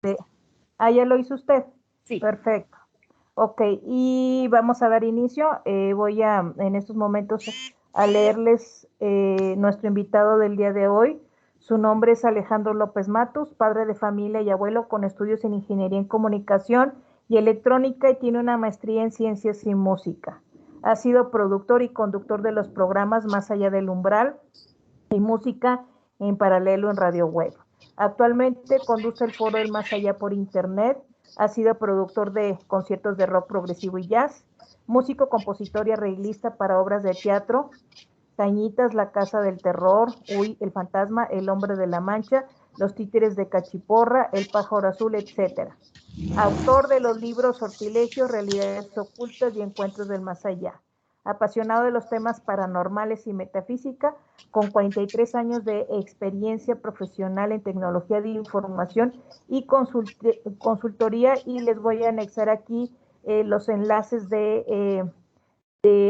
de- Ah, ya lo hizo usted. Sí. Perfecto. Ok, y vamos a dar inicio. Voy a, en estos momentos, a leerles nuestro invitado del día de hoy. Su nombre es Alejandro López Matus, padre de familia y abuelo con estudios en Ingeniería en Comunicación y Electrónica y tiene una maestría en Ciencias y Música. Ha sido productor y conductor de los programas Más allá del umbral y Música en paralelo en Radio Web. Actualmente conduce el foro El Más Allá por Internet, ha sido productor de conciertos de rock progresivo y jazz, músico, compositor y arreglista para obras de teatro, Cañitas, La Casa del Terror, Uy, El Fantasma, El Hombre de la Mancha, Los Títeres de Cachiporra, El Pájaro Azul, etcétera. Autor de los libros Sortilegios, Realidades Ocultas y Encuentros del Más Allá. Apasionado de los temas paranormales y metafísica, con 43 años de experiencia profesional en tecnología de información y consultoría, y les voy a anexar aquí los enlaces de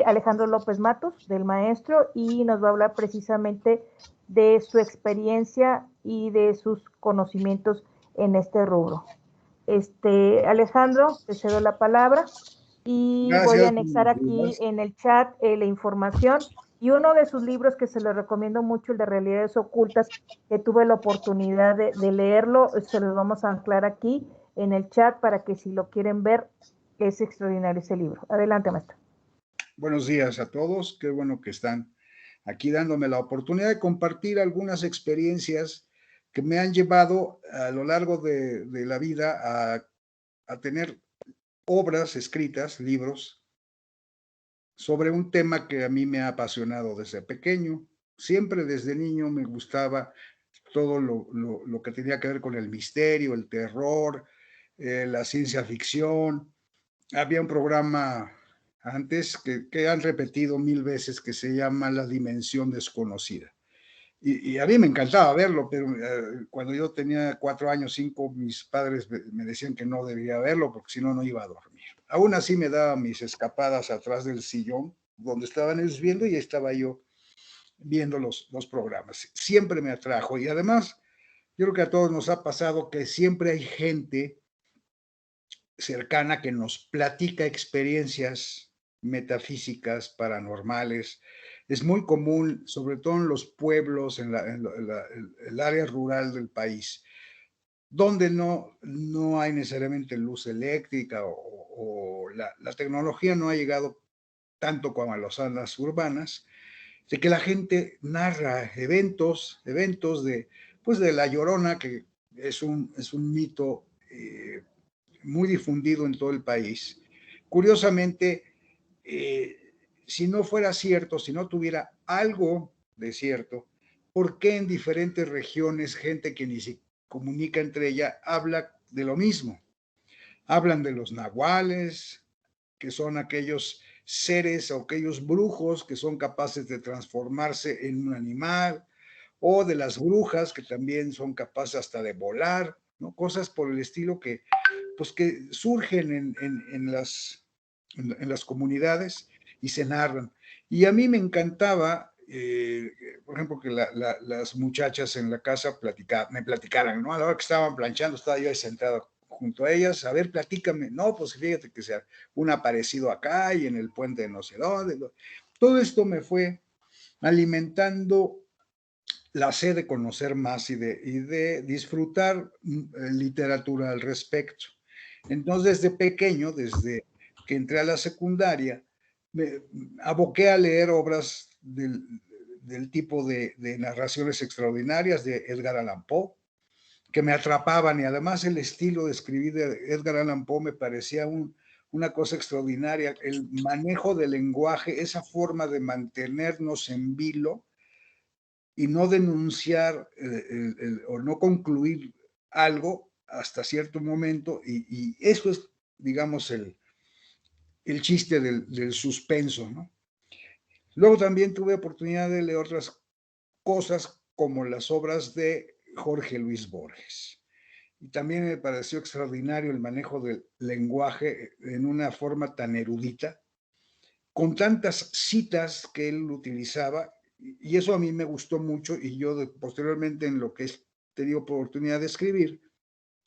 Alejandro López Matos, del maestro, y nos va a hablar precisamente de su experiencia y de sus conocimientos en este rubro. Alejandro, te cedo la palabra y voy a Gracias, anexar buenos aquí días. en el chat la información y uno de sus libros que se le recomiendo mucho, el de Realidades Ocultas, que tuve la oportunidad de leerlo, se los vamos a anclar aquí en el chat para que si lo quieren ver, es extraordinario ese libro. Adelante, maestro. Buenos días a todos. Qué bueno que están aquí dándome la oportunidad de compartir algunas experiencias que me han llevado a lo largo de la vida a tener obras escritas, libros, sobre un tema que a mí me ha apasionado desde pequeño. Siempre desde niño me gustaba todo lo que tenía que ver con el misterio, el terror, la ciencia ficción. Había un programa antes que han repetido 1000 veces que se llama La Dimensión Desconocida. Y a mí me encantaba verlo, pero cuando yo tenía 4 años, 5, mis padres me decían que no debía verlo porque si no, no iba a dormir. Aún así me daba mis escapadas atrás del sillón donde estaban ellos viendo y estaba yo viendo los programas. Siempre me atrajo y además yo creo que a todos nos ha pasado que siempre hay gente cercana que nos platica experiencias metafísicas, paranormales. Es muy común, sobre todo en los pueblos, el área rural del país, donde no hay necesariamente luz eléctrica o la tecnología no ha llegado tanto como a las zonas urbanas, de que la gente narra eventos pues de La Llorona, que es un mito muy difundido en todo el país. Curiosamente, si no fuera cierto, si no tuviera algo de cierto, ¿por qué en diferentes regiones gente que ni se comunica entre ella habla de lo mismo? Hablan de los nahuales, que son aquellos seres o aquellos brujos que son capaces de transformarse en un animal, o de las brujas que también son capaces hasta de volar, ¿no? Cosas por el estilo pues que surgen en las comunidades y se narran. Y a mí me encantaba, por ejemplo, que las muchachas en la casa me platicaran, ¿no? A la hora que estaban planchando, estaba yo ahí sentado junto a ellas, a ver, platícame, no, pues fíjate que sea un aparecido acá y en el puente de no sé dónde. Todo esto me fue alimentando la sed de conocer más y de disfrutar literatura al respecto. Entonces, desde pequeño, desde que entré a la secundaria, me aboqué a leer obras del tipo de narraciones extraordinarias de Edgar Allan Poe, que me atrapaban y además el estilo de escribir de Edgar Allan Poe me parecía una cosa extraordinaria, el manejo del lenguaje, esa forma de mantenernos en vilo y no denunciar o no concluir algo hasta cierto momento, y eso es, digamos, el chiste del suspenso, ¿no? Luego también tuve oportunidad de leer otras cosas como las obras de Jorge Luis Borges. Y también me pareció extraordinario el manejo del lenguaje en una forma tan erudita, con tantas citas que él utilizaba, y eso a mí me gustó mucho, y yo posteriormente en lo que he tenido oportunidad de escribir,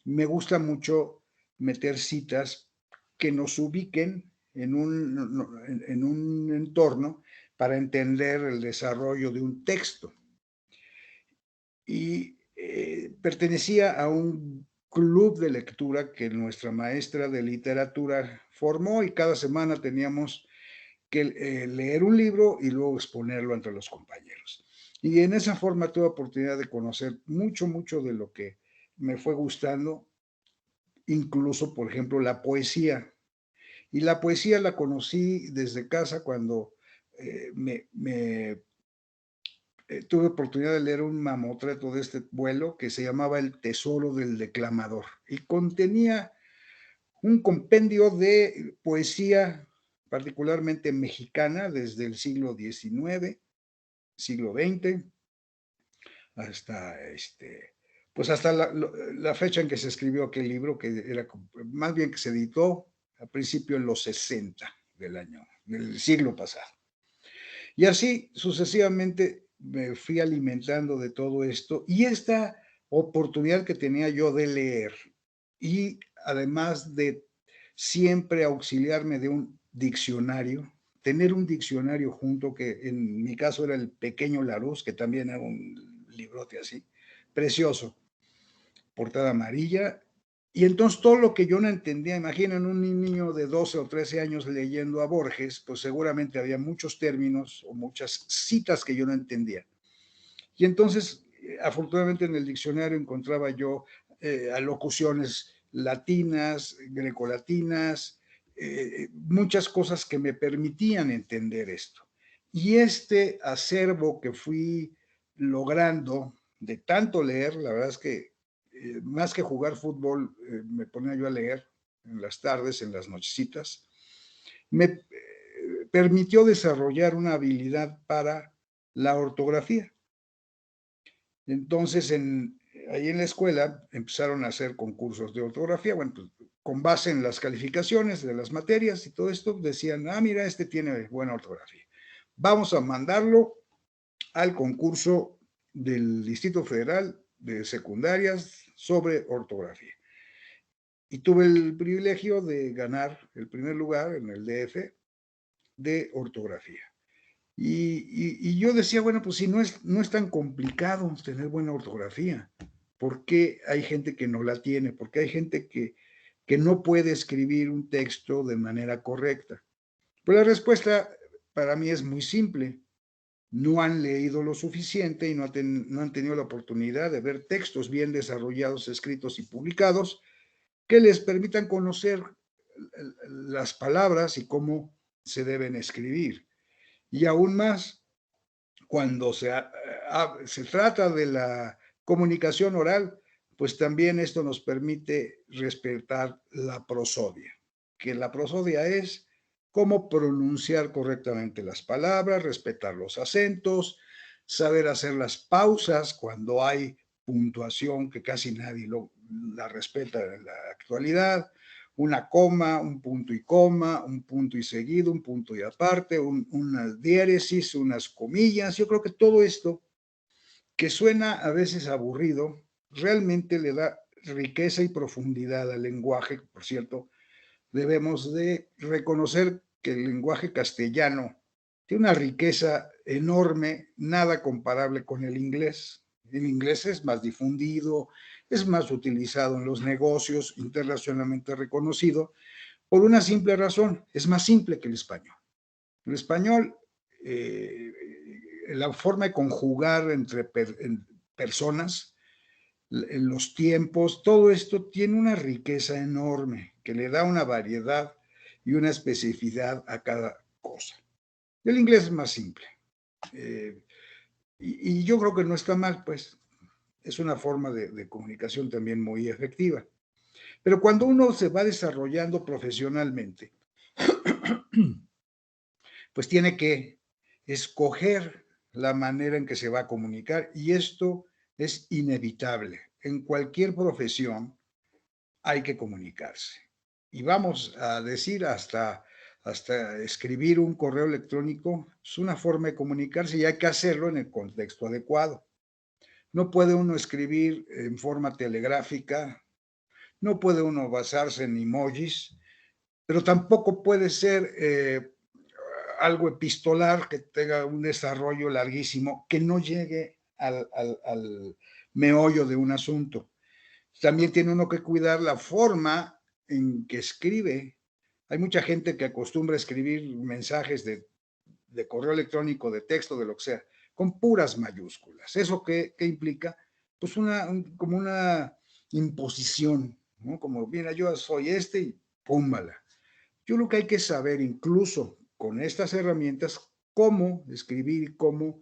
me gusta mucho meter citas que nos ubiquen en un entorno para entender el desarrollo de un texto. Y pertenecía a un club de lectura que nuestra maestra de literatura formó, y cada semana teníamos que leer un libro y luego exponerlo entre los compañeros. Y en esa forma tuve oportunidad de conocer mucho de lo que me fue gustando, incluso, por ejemplo, la poesía. Y la poesía la conocí desde casa cuando tuve oportunidad de leer un mamotreto de este vuelo que se llamaba El Tesoro del Declamador, y contenía un compendio de poesía particularmente mexicana desde el siglo XIX, siglo XX, hasta pues hasta la fecha en que se escribió aquel libro, que era más bien que se editó a principio en los 60 del siglo pasado. Y así sucesivamente me fui alimentando de todo esto, y esta oportunidad que tenía yo de leer, y además de siempre auxiliarme de un diccionario, tener un diccionario junto, que en mi caso era el Pequeño Larousse, que también era un librote así, precioso, portada amarilla. Y entonces todo lo que yo no entendía, imaginen un niño de 12 o 13 años leyendo a Borges, pues seguramente había muchos términos o muchas citas que yo no entendía. Y entonces, afortunadamente en el diccionario encontraba yo alocuciones latinas, grecolatinas, muchas cosas que me permitían entender esto. Y este acervo que fui logrando de tanto leer, la verdad es que más que jugar fútbol, me ponía yo a leer en las tardes, en las nochecitas, me permitió desarrollar una habilidad para la ortografía. Entonces, ahí en la escuela empezaron a hacer concursos de ortografía, bueno, pues, con base en las calificaciones de las materias y todo esto, decían, mira, este tiene buena ortografía. Vamos a mandarlo al concurso del Distrito Federal de Secundarias sobre ortografía. Y tuve el privilegio de ganar el primer lugar en el DF de ortografía. Y yo decía, bueno, pues si no es tan complicado tener buena ortografía, ¿por qué hay gente que no la tiene? ¿Por qué hay gente que no puede escribir un texto de manera correcta? Pues la respuesta para mí es muy simple. No han leído lo suficiente y no han tenido la oportunidad de ver textos bien desarrollados, escritos y publicados que les permitan conocer las palabras y cómo se deben escribir. Y aún más, cuando se trata de la comunicación oral, pues también esto nos permite respetar la prosodia, que la prosodia es cómo pronunciar correctamente las palabras, respetar los acentos, saber hacer las pausas cuando hay puntuación, que casi nadie la respeta en la actualidad, una coma, un punto y coma, un punto y seguido, un punto y aparte, una diéresis, unas comillas. Yo creo que todo esto, que suena a veces aburrido, realmente le da riqueza y profundidad al lenguaje. Por cierto, debemos de reconocer que el lenguaje castellano tiene una riqueza enorme, nada comparable con el inglés. El inglés es más difundido, es más utilizado en los negocios, internacionalmente reconocido, por una simple razón: es más simple que el español. El español, la forma de conjugar entre personas, en los tiempos, todo esto tiene una riqueza enorme que le da una variedad y una especificidad a cada cosa. El inglés es más simple. Y yo creo que no está mal, pues es una forma de comunicación también muy efectiva. Pero cuando uno se va desarrollando profesionalmente, pues tiene que escoger la manera en que se va a comunicar, y esto es inevitable. En cualquier profesión hay que comunicarse. Y vamos a decir, hasta escribir un correo electrónico es una forma de comunicarse, y hay que hacerlo en el contexto adecuado. No puede uno escribir en forma telegráfica no puede uno basarse en emojis, pero tampoco puede ser algo epistolar que tenga un desarrollo larguísimo, que no llegue al meollo de un asunto. También tiene uno que cuidar la forma en que escribe. Hay mucha gente que acostumbra a escribir mensajes de correo electrónico, de texto, de lo que sea, con puras mayúsculas. ¿Eso qué implica? Pues como una imposición, ¿no? Como, mira, yo soy este y púmbala. Yo creo que hay que saber, incluso con estas herramientas, cómo escribir y cómo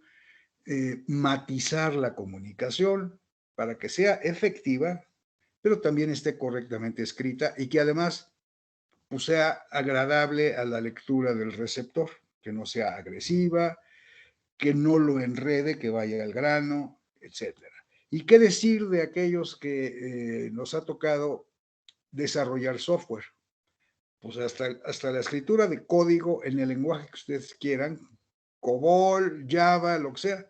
matizar la comunicación para que sea efectiva, pero también esté correctamente escrita y que además pues, sea agradable a la lectura del receptor, que no sea agresiva, que no lo enrede, que vaya al grano, etcétera. ¿Y qué decir de aquellos que nos ha tocado desarrollar software? Pues hasta la escritura de código en el lenguaje que ustedes quieran, COBOL, Java, lo que sea,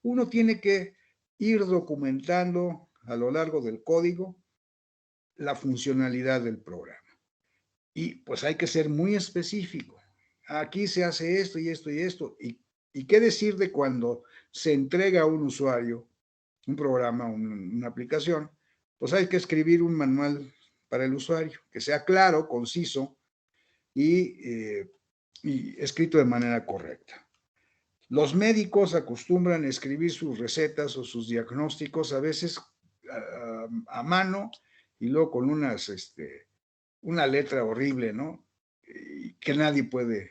uno tiene que ir documentando a lo largo del código la funcionalidad del programa. Y pues hay que ser muy específico. Aquí se hace esto y esto y esto. ¿Y qué decir de cuando se entrega a un usuario un programa, una aplicación? Pues hay que escribir un manual para el usuario, que sea claro, conciso y escrito de manera correcta. Los médicos acostumbran a escribir sus recetas o sus diagnósticos a veces a mano y luego con una letra horrible, ¿no? Que nadie puede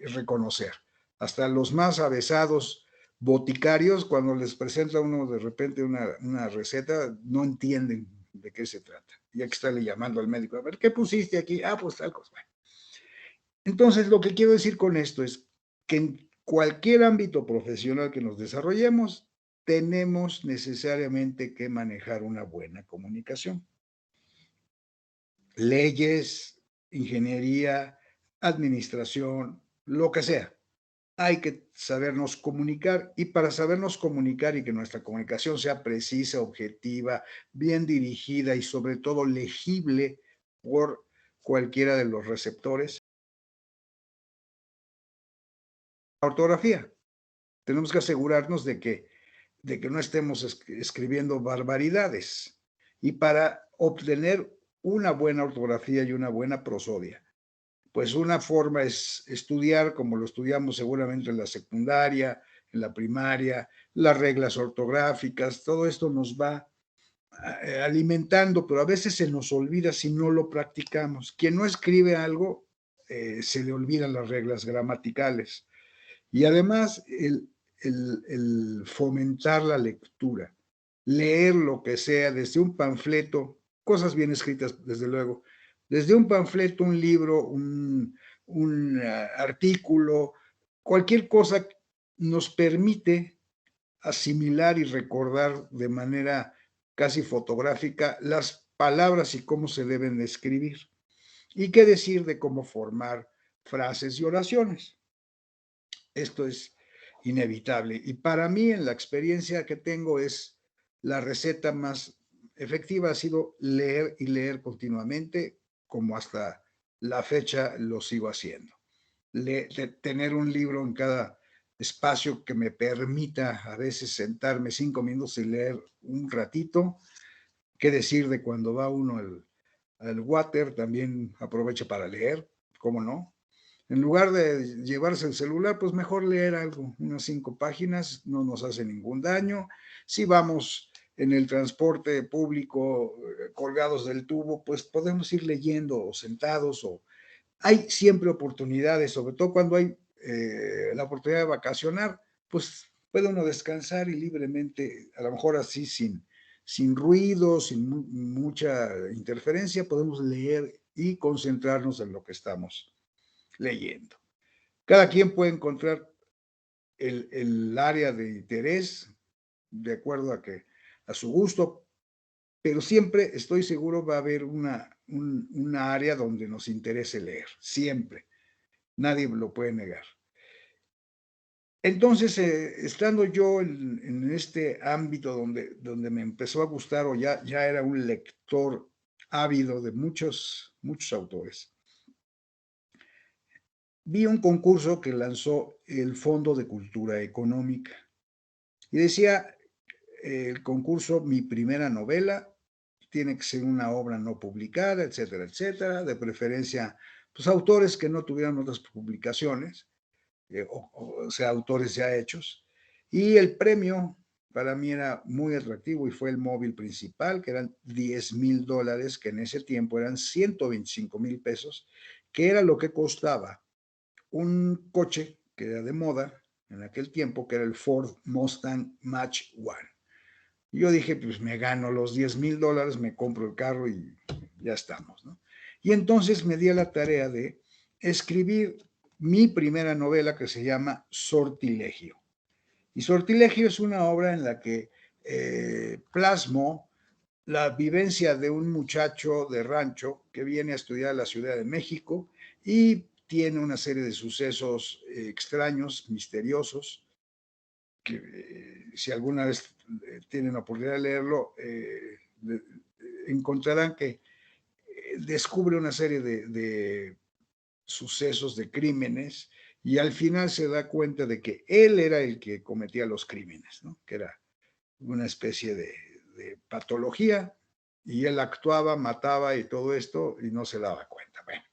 reconocer. Hasta los más avesados boticarios, cuando les presenta uno de repente una receta, no entienden de qué se trata. Y hay que estarle llamando al médico, a ver, ¿qué pusiste aquí? Ah, pues tal cosa. Bueno. Entonces, lo que quiero decir con esto es que en cualquier ámbito profesional que nos desarrollemos, tenemos necesariamente que manejar una buena comunicación. Leyes, ingeniería, administración, lo que sea. Hay que sabernos comunicar y para sabernos comunicar y que nuestra comunicación sea precisa, objetiva, bien dirigida y sobre todo legible por cualquiera de los receptores. Ortografía. Tenemos que asegurarnos de que no estemos escribiendo barbaridades. Y para obtener una buena ortografía y una buena prosodia, pues una forma es estudiar, como lo estudiamos seguramente en la secundaria, en la primaria, las reglas ortográficas, todo esto nos va alimentando, pero a veces se nos olvida si no lo practicamos. Quien no escribe algo, se le olvidan las reglas gramaticales. Y además, el fomentar la lectura, leer lo que sea, desde un panfleto, cosas bien escritas, desde luego, desde un panfleto, un libro, un artículo, cualquier cosa nos permite asimilar y recordar de manera casi fotográfica las palabras y cómo se deben de escribir. Y qué decir de cómo formar frases y oraciones. Esto es inevitable. Y para mí, en la experiencia que tengo, es la receta más efectiva ha sido leer y leer continuamente, como hasta la fecha lo sigo haciendo. Tener un libro en cada espacio que me permita a veces sentarme 5 minutos y leer un ratito. ¿Qué decir de cuando va uno al water? También aprovecha para leer, ¿cómo no? En lugar de llevarse el celular, pues mejor leer algo, unas 5 páginas, no nos hace ningún daño. Si vamos en el transporte público colgados del tubo, pues podemos ir leyendo o sentados. Hay siempre oportunidades, sobre todo cuando hay la oportunidad de vacacionar, pues puede uno descansar y libremente, a lo mejor así sin ruido, sin mucha interferencia, podemos leer y concentrarnos en lo que estamos leyendo. Cada quien puede encontrar el área de interés de acuerdo a su gusto, pero siempre estoy seguro va a haber una área donde nos interese leer, siempre. Nadie lo puede negar. Entonces, estando yo en este ámbito donde me empezó a gustar, o ya era un lector ávido de muchos autores, vi un concurso que lanzó el Fondo de Cultura Económica y decía el concurso: mi primera novela tiene que ser una obra no publicada, etcétera, etcétera, de preferencia, pues autores que no tuvieran otras publicaciones, o sea, autores ya hechos. Y el premio para mí era muy atractivo y fue el móvil principal, que eran $10,000, que en ese tiempo eran 125,000 pesos, que era lo que costaba un coche que era de moda en aquel tiempo, que era el Ford Mustang Mach 1. Y yo dije, pues me gano los $10,000, me compro el carro y ya estamos, ¿no? Y entonces me di a la tarea de escribir mi primera novela, que se llama Sortilegio. Y Sortilegio es una obra en la que plasmo la vivencia de un muchacho de rancho que viene a estudiar a la Ciudad de México y tiene una serie de sucesos extraños, misteriosos, que si alguna vez tienen la oportunidad de leerlo, encontrarán que descubre una serie de sucesos, de crímenes, y al final se da cuenta de que él era el que cometía los crímenes, ¿no? Que era una especie de patología, y él actuaba, mataba y todo esto, y no se daba cuenta. Bueno,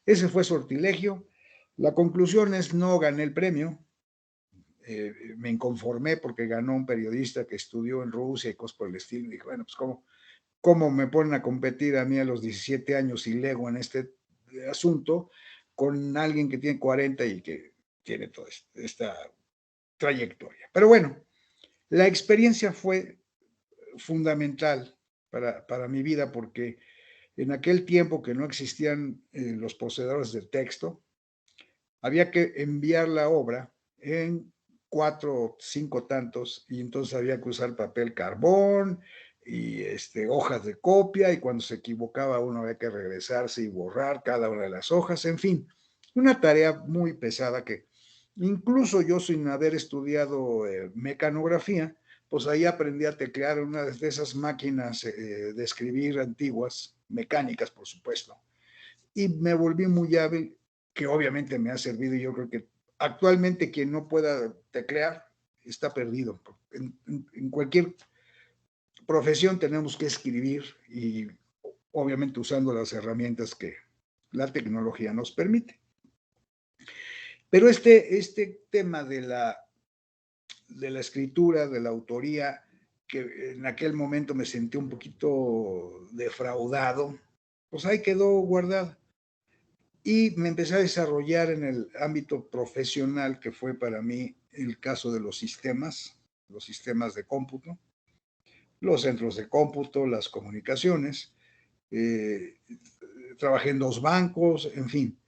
ese fue Sortilegio. La conclusión es: no gané el premio. Me inconformé porque ganó un periodista que estudió en Rusia y cosas por el estilo. Y dije, bueno, pues ¿cómo me ponen a competir a mí a los 17 años y lego en este asunto con alguien que tiene 40 y que tiene toda esta trayectoria? Pero bueno, la experiencia fue fundamental para mi vida, porque en aquel tiempo que no existían los procesadores de texto, había que enviar la obra en 4 o 5 tantos, y entonces había que usar papel carbón y hojas de copia, y cuando se equivocaba uno había que regresarse y borrar cada una de las hojas. En fin, una tarea muy pesada que incluso yo, sin haber estudiado mecanografía, pues ahí aprendí a teclear una de esas máquinas de escribir antiguas, mecánicas por supuesto, y me volví muy hábil, que obviamente me ha servido. Y yo creo que actualmente quien no pueda teclear está perdido. En cualquier profesión tenemos que escribir, y obviamente usando las herramientas que la tecnología nos permite. Pero este tema de la escritura, de la autoría, que en aquel momento me sentí un poquito defraudado, pues ahí quedó guardada. Y me empecé a desarrollar en el ámbito profesional, que fue para mí el caso de los sistemas de cómputo, los centros de cómputo, las comunicaciones. eh, Trabajé en 2 bancos, en fin.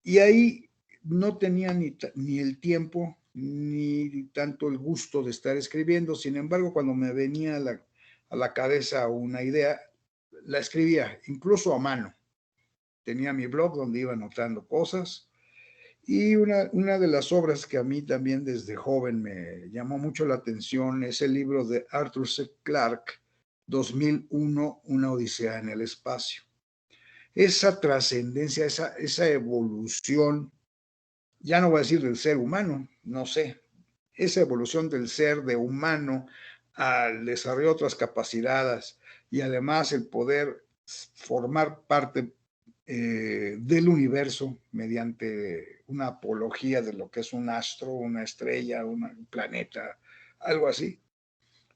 Y ahí no tenía ni el tiempo ni tanto el gusto de estar escribiendo. Sin embargo, cuando me venía a la cabeza una idea, la escribía, incluso a mano. Tenía mi blog donde iba anotando cosas. Y una de las obras que a mí también desde joven me llamó mucho la atención es el libro de Arthur C. Clarke, 2001, Una odisea en el espacio. Esa trascendencia, esa evolución, ya no voy a decir del ser humano, no sé, esa evolución del ser de humano al desarrollo de otras capacidades, y además el poder formar parte del universo mediante una apología de lo que es un astro, una estrella, un planeta, algo así,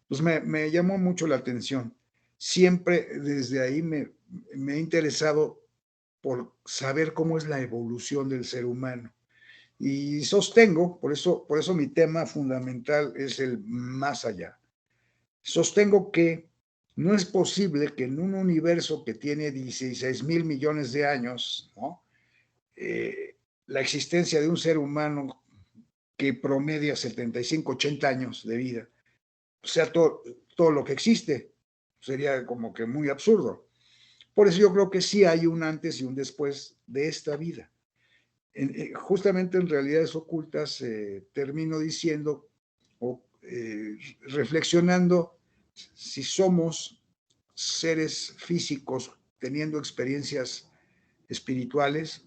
pues me llamó mucho la atención. Siempre desde ahí me he interesado por saber cómo es la evolución del ser humano. Y sostengo, por eso mi tema fundamental es el más allá. Sostengo que no es posible que en un universo que tiene 16,000 millones de años, ¿no? La existencia de un ser humano que promedia 75, 80 años de vida, sea todo lo que existe. Sería como que muy absurdo. Por eso yo creo que sí hay un antes y un después de esta vida. justamente en realidades ocultas termino diciendo o reflexionando si somos seres físicos teniendo experiencias espirituales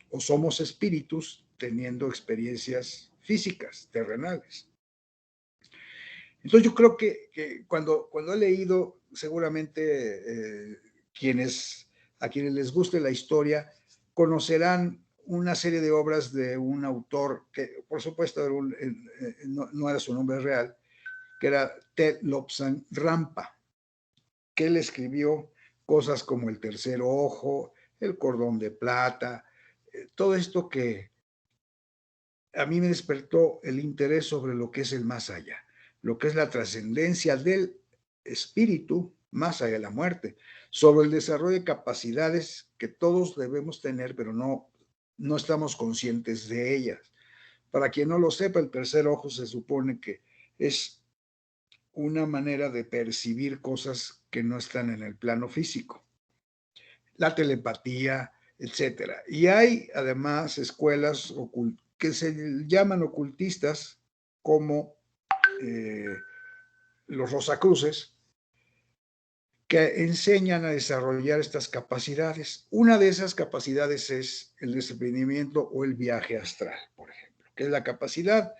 o somos espíritus teniendo experiencias físicas, terrenales. Entonces yo creo que cuando he leído, seguramente a quienes les guste la historia, conocerán una serie de obras de un autor que, por supuesto, no era su nombre real, que era Ted Lobsang Rampa, que él escribió cosas como El tercer ojo, El cordón de plata, todo esto que a mí me despertó el interés sobre lo que es el más allá, lo que es la trascendencia del espíritu más allá de la muerte, sobre el desarrollo de capacidades que todos debemos tener, pero no estamos conscientes de ellas. Para quien no lo sepa, el tercer ojo se supone que es una manera de percibir cosas que no están en el plano físico, la telepatía, etcétera. Y hay además escuelas que se llaman ocultistas, como los Rosacruces, que enseñan a desarrollar estas capacidades. Una de esas capacidades es el desprendimiento o el viaje astral, por ejemplo, que es la capacidad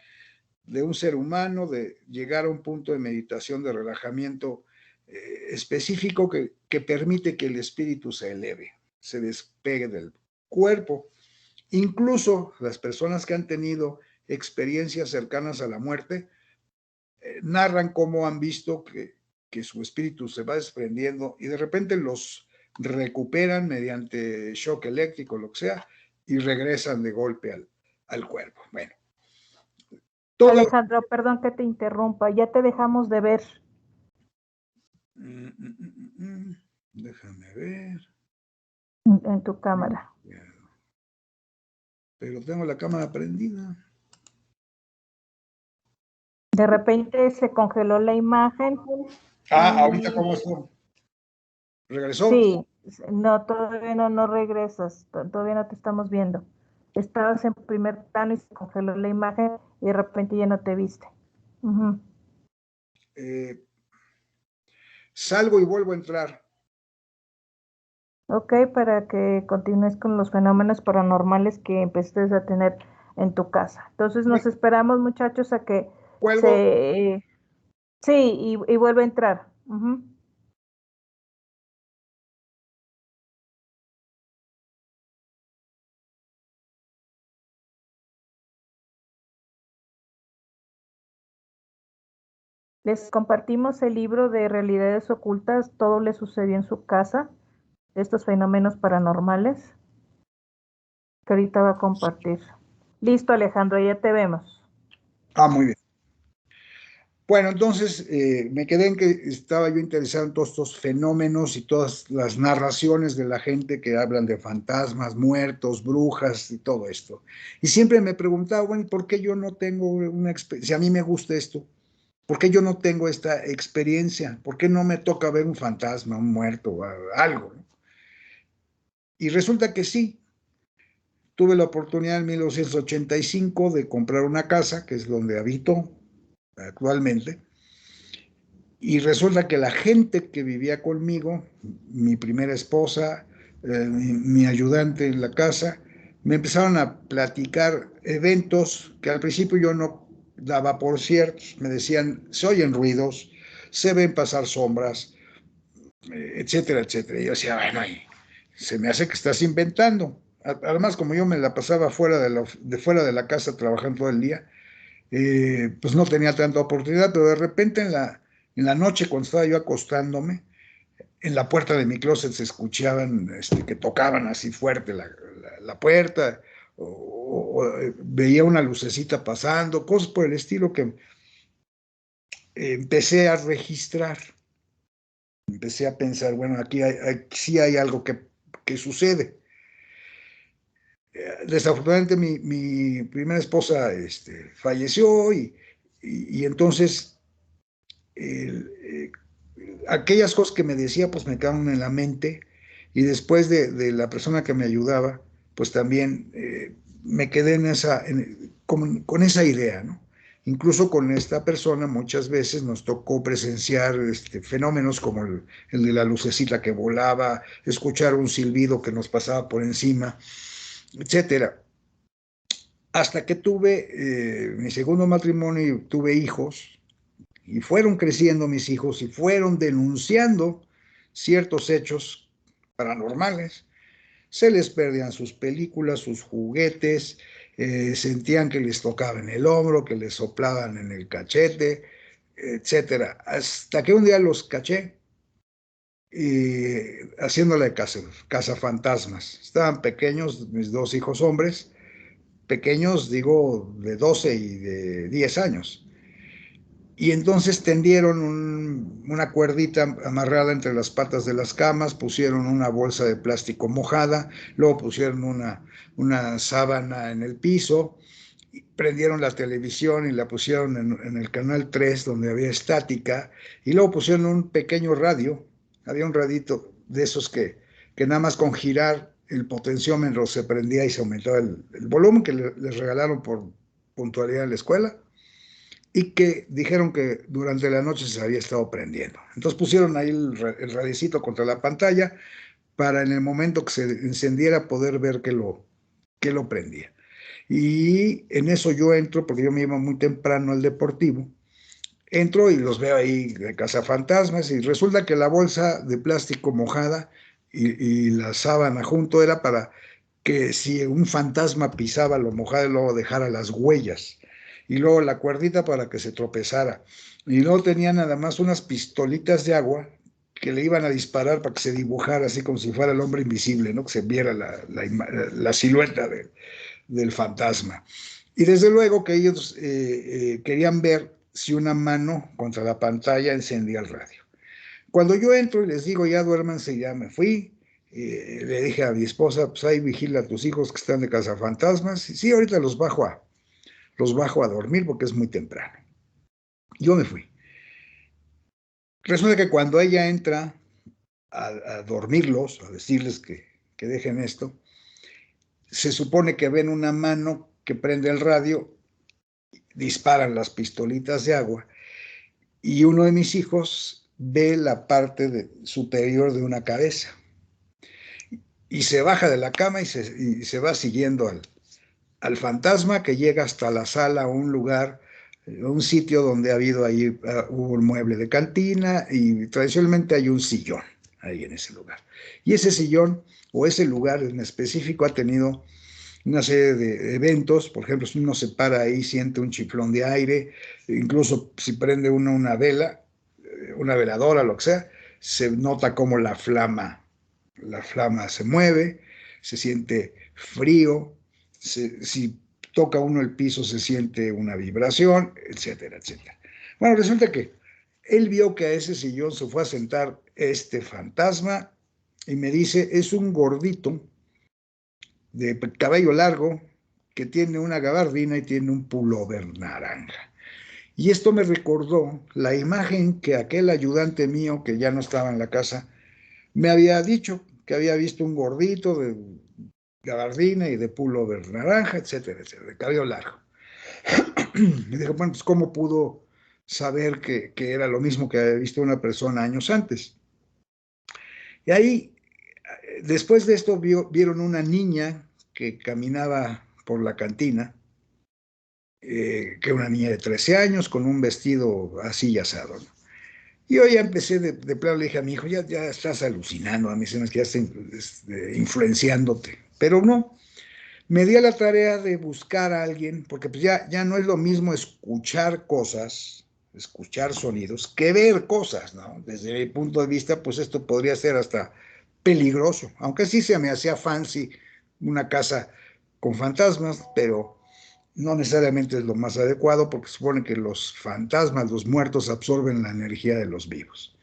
de un ser humano de llegar a un punto de meditación, de relajamiento específico que permite que el espíritu se eleve, se despegue del cuerpo. Incluso las personas que han tenido experiencias cercanas a la muerte narran cómo han visto que su espíritu se va desprendiendo y de repente los recuperan mediante shock eléctrico, lo que sea, y regresan de golpe al cuerpo. Bueno, Alejandro, perdón que te interrumpa, ya te dejamos de ver. Déjame ver. En tu cámara. Pero tengo la cámara prendida. De repente se congeló la imagen. ¿Ahorita cómo está? ¿Regresó? Sí, no, todavía no regresas, todavía no te estamos viendo. Estabas en primer plano y se congeló la imagen y de repente ya no te viste. Uh-huh. Salgo y vuelvo a entrar. Ok, para que continúes con los fenómenos paranormales que empezaste a tener en tu casa. Entonces nos esperamos, muchachos, a que ¿Cuelgo? Sí, y vuelve a entrar. Uh-huh. Les compartimos el libro de Realidades Ocultas, todo le sucedió en su casa, estos fenómenos paranormales, que ahorita va a compartir. Listo, Alejandro, ya te vemos. Muy bien. Bueno, entonces me quedé en que estaba yo interesado en todos estos fenómenos y todas las narraciones de la gente que hablan de fantasmas, muertos, brujas y todo esto. Y siempre me preguntaba, bueno, ¿por qué yo no tengo una experiencia? Si a mí me gusta esto, ¿por qué yo no tengo esta experiencia? ¿Por qué no me toca ver un fantasma, un muerto, algo? Y resulta que sí. Tuve la oportunidad en 1985 de comprar una casa, que es donde habito actualmente, y resulta que la gente que vivía conmigo, mi primera esposa, mi ayudante en la casa, me empezaron a platicar eventos que al principio yo no daba por ciertos. Me decían, se oyen ruidos, se ven pasar sombras, etcétera, etcétera. Y yo decía, bueno, se me hace que estás inventando. Además, como yo me la pasaba fuera fuera de la casa trabajando todo el día, pues no tenía tanta oportunidad, pero de repente en la noche, cuando estaba yo acostándome, en la puerta de mi closet se escuchaban que tocaban así fuerte la puerta, o veía una lucecita pasando, cosas por el estilo que empecé a registrar. Empecé a pensar, bueno, aquí sí hay algo que sucede. Desafortunadamente mi primera esposa falleció y entonces aquellas cosas que me decía pues me quedaron en la mente y después de la persona que me ayudaba pues también me quedé con esa idea, ¿no? Incluso con esta persona muchas veces nos tocó presenciar fenómenos como el de la lucecita que volaba, escuchar un silbido que nos pasaba por encima, etcétera. Hasta que tuve mi segundo matrimonio y tuve hijos, y fueron creciendo mis hijos y fueron denunciando ciertos hechos paranormales. Se les perdían sus películas, sus juguetes, sentían que les tocaban el hombro, que les soplaban en el cachete, etcétera. Hasta que un día los caché haciéndole cazafantasmas. Estaban pequeños, mis dos hijos hombres, pequeños, digo, de 12 y de 10 años. Y entonces tendieron una cuerdita amarrada entre las patas de las camas, pusieron una bolsa de plástico mojada, luego pusieron una sábana en el piso, prendieron la televisión y la pusieron en el canal 3 donde había estática, y luego pusieron un pequeño radio, había un radito de esos que nada más con girar el potenciómetro se prendía y se aumentaba el volumen que les regalaron por puntualidad en la escuela, y que dijeron que durante la noche se había estado prendiendo. Entonces pusieron ahí el radicito contra la pantalla para en el momento que se encendiera poder ver que lo prendía. Y en eso yo entro, porque yo me iba muy temprano al deportivo, entro y los veo ahí de cazafantasmas y resulta que la bolsa de plástico mojada y la sábana junto era para que si un fantasma pisaba lo mojado y luego dejara las huellas, y luego la cuerdita para que se tropezara, y luego tenía nada más unas pistolitas de agua que le iban a disparar para que se dibujara así como si fuera el hombre invisible, ¿no? Que se viera la silueta del fantasma. Y desde luego que ellos querían ver si una mano contra la pantalla encendía el radio. Cuando yo entro y les digo, ya duérmanse, ya me fui, le dije a mi esposa, pues ahí vigila a tus hijos que están de cazafantasmas. Y sí, ahorita los bajo a dormir porque es muy temprano. Yo me fui. Resulta que cuando ella entra a dormirlos, a decirles que dejen esto, se supone que ven una mano que prende el radio, disparan las pistolitas de agua y uno de mis hijos ve la parte superior de una cabeza y se baja de la cama y se va siguiendo al fantasma que llega hasta la sala, un lugar, un sitio donde ha habido ahí, hubo un mueble de cantina y tradicionalmente hay un sillón ahí en ese lugar. Y ese sillón o ese lugar en específico ha tenido una serie de eventos. Por ejemplo, si uno se para ahí, siente un chiflón de aire, incluso si prende uno una vela, una veladora, lo que sea, se nota como la flama se mueve, se siente frío, si toca uno el piso se siente una vibración, etcétera, etcétera. Bueno, resulta que él vio que a ese sillón se fue a sentar este fantasma y me dice, es un gordito de cabello largo que tiene una gabardina y tiene un pullover naranja. Y esto me recordó la imagen que aquel ayudante mío, que ya no estaba en la casa, me había dicho, que había visto un gordito de gabardina y de pullover naranja, etcétera, etcétera, de cabello largo. Y dije, bueno, pues ¿cómo pudo saber que era lo mismo que había visto una persona años antes? Y ahí, después de esto, vieron una niña que caminaba por la cantina, que era una niña de 13 años con un vestido así y asado, ¿no? Y yo ya empecé de plano, le dije a mi hijo, ya estás alucinando, a mí se me que ya está influenciándote. Pero no, me di a la tarea de buscar a alguien, porque pues ya no es lo mismo escuchar cosas, escuchar sonidos, que ver cosas, ¿no? Desde mi punto de vista, pues esto podría ser hasta peligroso, aunque sí se me hacía fancy una casa con fantasmas, pero no necesariamente es lo más adecuado porque supone que los fantasmas, los muertos, absorben la energía de los vivos.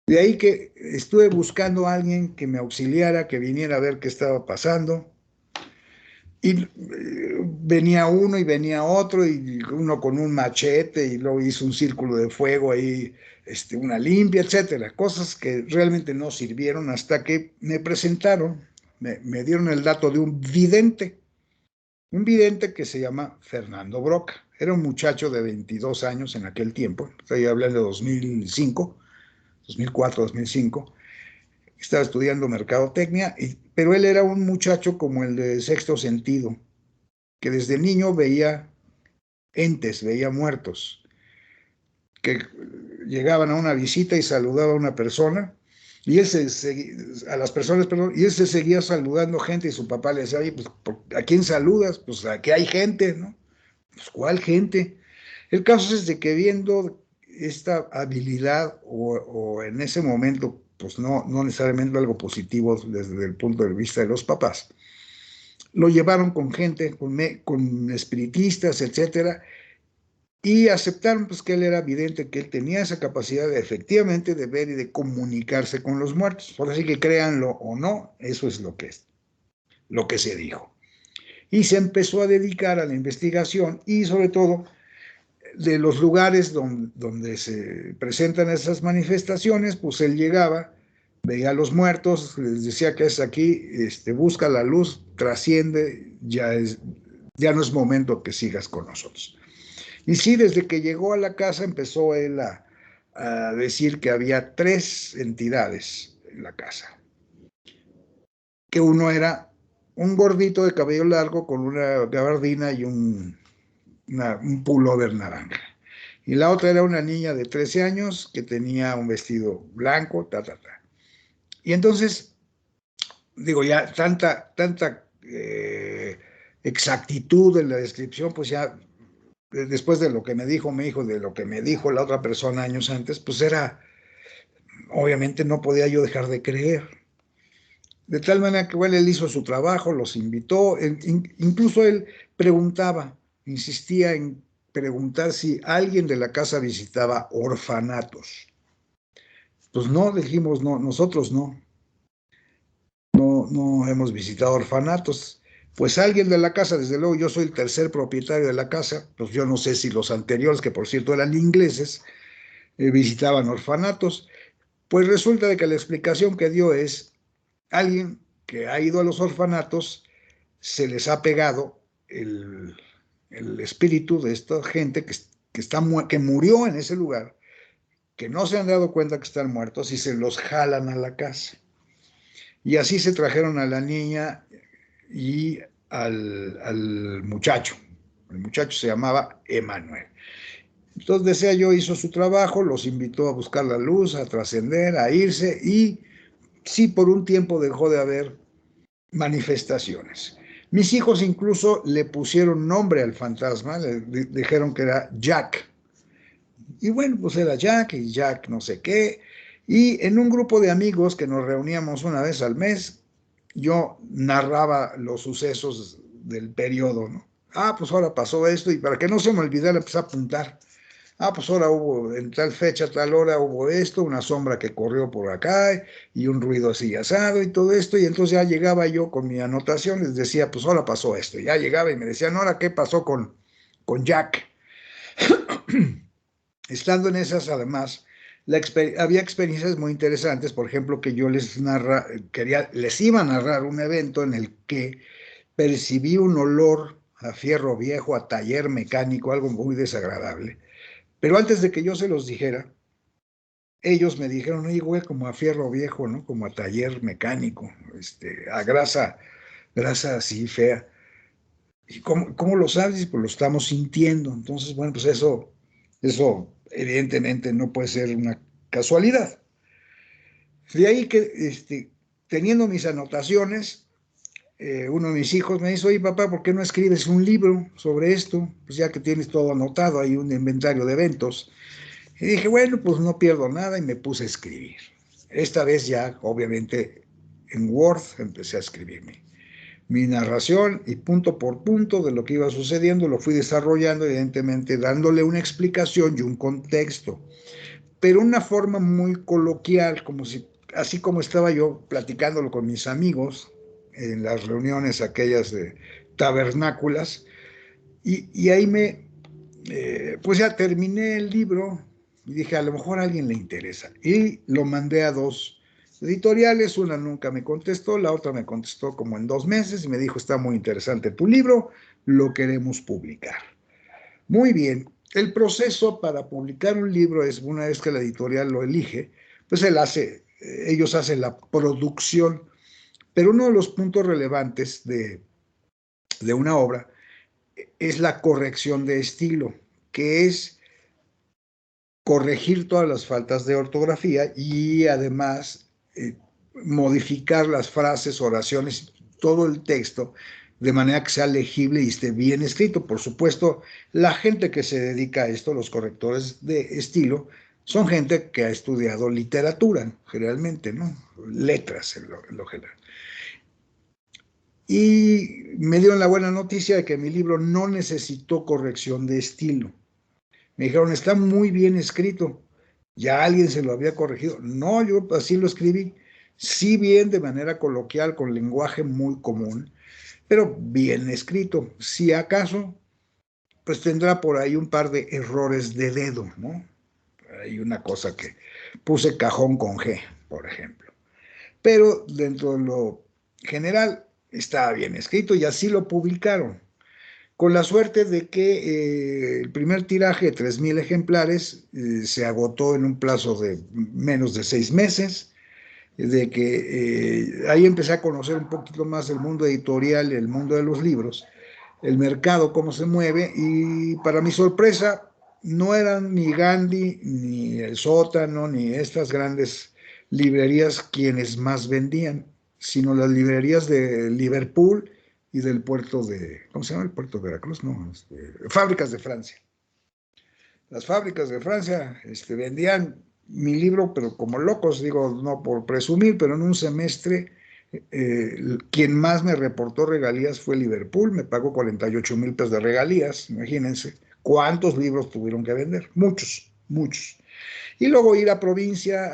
De ahí que estuve buscando a alguien que me auxiliara, que viniera a ver qué estaba pasando. Y venía uno y venía otro, y uno con un machete, y luego hizo un círculo de fuego ahí, una limpia, etcétera. Cosas que realmente no sirvieron hasta que me presentaron, me dieron el dato de un vidente. un vidente que se llama Fernando Broca. Era un muchacho de 22 años en aquel tiempo, estoy hablando de 2005, 2004, 2005. Estaba estudiando mercadotecnia, pero él era un muchacho como el de Sexto Sentido, que desde niño veía entes, veía muertos, que llegaban a una visita y saludaba a una persona, y él a las personas, perdón, y él se seguía saludando gente, y su papá le decía, oye, pues, ¿a quién saludas? Pues aquí hay gente, ¿no? Pues, ¿cuál gente? El caso es de que viendo esta habilidad, o en ese momento, pues no necesariamente algo positivo desde el punto de vista de los papás, lo llevaron con gente, con espiritistas, etcétera, y aceptaron pues que él era evidente, que él tenía esa capacidad de, efectivamente, de ver y de comunicarse con los muertos. Por así que créanlo o no, eso es lo que es, lo que se dijo. Y se empezó a dedicar a la investigación y sobre todo de los lugares donde se presentan esas manifestaciones, pues él llegaba, veía a los muertos, les decía que es aquí, busca la luz, trasciende, ya no es momento que sigas con nosotros. Y sí, desde que llegó a la casa empezó él a decir que había 3 entidades en la casa. Que uno era un gordito de cabello largo con una gabardina y un pullover naranja. Y la otra era una niña de 13 años que tenía un vestido blanco, Y entonces, digo, ya tanta exactitud en la descripción, pues ya después de lo que me dijo mi hijo, de lo que me dijo la otra persona años antes, pues obviamente no podía yo dejar de creer. De tal manera que, bueno, él hizo su trabajo, los invitó, incluso él preguntaba, insistía en preguntar si alguien de la casa visitaba orfanatos. Pues no, dijimos, no, nosotros no hemos visitado orfanatos. Pues alguien de la casa, desde luego yo soy el tercer propietario de la casa, pues yo no sé si los anteriores, que por cierto eran ingleses, visitaban orfanatos. Pues resulta de que la explicación que dio es, alguien que ha ido a los orfanatos, se les ha pegado el espíritu de esta gente que murió en ese lugar, que no se han dado cuenta que están muertos y se los jalan a la casa. Y así se trajeron a la niña y al muchacho. El muchacho se llamaba Emanuel. Entonces, decía yo, hizo su trabajo, los invitó a buscar la luz, a trascender, a irse, y sí, por un tiempo dejó de haber manifestaciones. Mis hijos incluso le pusieron nombre al fantasma, le dijeron que era Jack. Y bueno, pues era Jack y Jack no sé qué. Y en un grupo de amigos que nos reuníamos una vez al mes, yo narraba los sucesos del periodo, ¿no? Ah, pues ahora pasó esto, y para que no se me olvidara, empecé a apuntar. Ah, pues ahora hubo, en tal fecha, tal hora, hubo esto, una sombra que corrió por acá, y un ruido así asado, y todo esto, y entonces ya llegaba yo con mi anotación, les decía, pues ahora pasó esto. Y ya llegaba y me decían, ahora, ¿qué pasó con Jack? Estando en esas, además, había experiencias muy interesantes, por ejemplo, que yo les iba a narrar un evento en el que percibí un olor a fierro viejo, a taller mecánico, algo muy desagradable. Pero antes de que yo se los dijera, ellos me dijeron, oye, güey, como a fierro viejo, ¿no? Como a taller mecánico, a grasa así fea. ¿Y cómo lo sabes? Pues lo estamos sintiendo. Entonces, bueno, pues eso evidentemente no puede ser una casualidad. De ahí que, teniendo mis anotaciones, uno de mis hijos me dice, oye, papá, ¿por qué no escribes un libro sobre esto? Pues ya que tienes todo anotado, hay un inventario de eventos. Y dije, bueno, pues no pierdo nada, y me puse a escribir. Esta vez ya, obviamente, en Word empecé a escribir mi narración, y punto por punto de lo que iba sucediendo lo fui desarrollando, evidentemente dándole una explicación y un contexto, pero una forma muy coloquial, así como estaba yo platicándolo con mis amigos en las reuniones aquellas de tabernáculas, y ahí pues ya terminé el libro y dije, a lo mejor a alguien le interesa. Y lo mandé a 2 editoriales, una nunca me contestó, la otra me contestó como en 2 meses y me dijo, está muy interesante tu libro, lo queremos publicar. Muy bien, el proceso para publicar un libro es, una vez que la editorial lo elige, pues ellos hacen la producción, pero uno de los puntos relevantes de una obra es la corrección de estilo, que es corregir todas las faltas de ortografía y además modificar las frases, oraciones, todo el texto de manera que sea legible y esté bien escrito. Por supuesto, la gente que se dedica a esto, los correctores de estilo, son gente que ha estudiado literatura, generalmente, ¿no? Letras en lo general. Y me dieron la buena noticia de que mi libro no necesitó corrección de estilo. Me dijeron, está muy bien escrito. Ya alguien se lo había corregido. No, yo así lo escribí. Sí, bien, de manera coloquial, con lenguaje muy común, pero bien escrito. Si acaso, pues tendrá por ahí un par de errores de dedo, ¿no? Hay una cosa que puse cajón con G, por ejemplo. Pero dentro de lo general, estaba bien escrito y así lo publicaron. Con la suerte de que el primer tiraje de 3,000 ejemplares se agotó en un plazo de menos de 6 meses, de que ahí empecé a conocer un poquito más el mundo editorial, el mundo de los libros, el mercado, cómo se mueve, y para mi sorpresa no eran ni Gandhi, ni el Sótano, ni estas grandes librerías quienes más vendían, sino las librerías de Liverpool y del puerto de, ¿cómo se llama? El puerto de Veracruz, no, Fábricas de Francia. Las fábricas de Francia vendían mi libro, pero como locos, digo, no por presumir, pero en un semestre quien más me reportó regalías fue Liverpool, me pagó 48,000 pesos de regalías, imagínense cuántos libros tuvieron que vender, muchos, muchos. Y luego ir a provincia,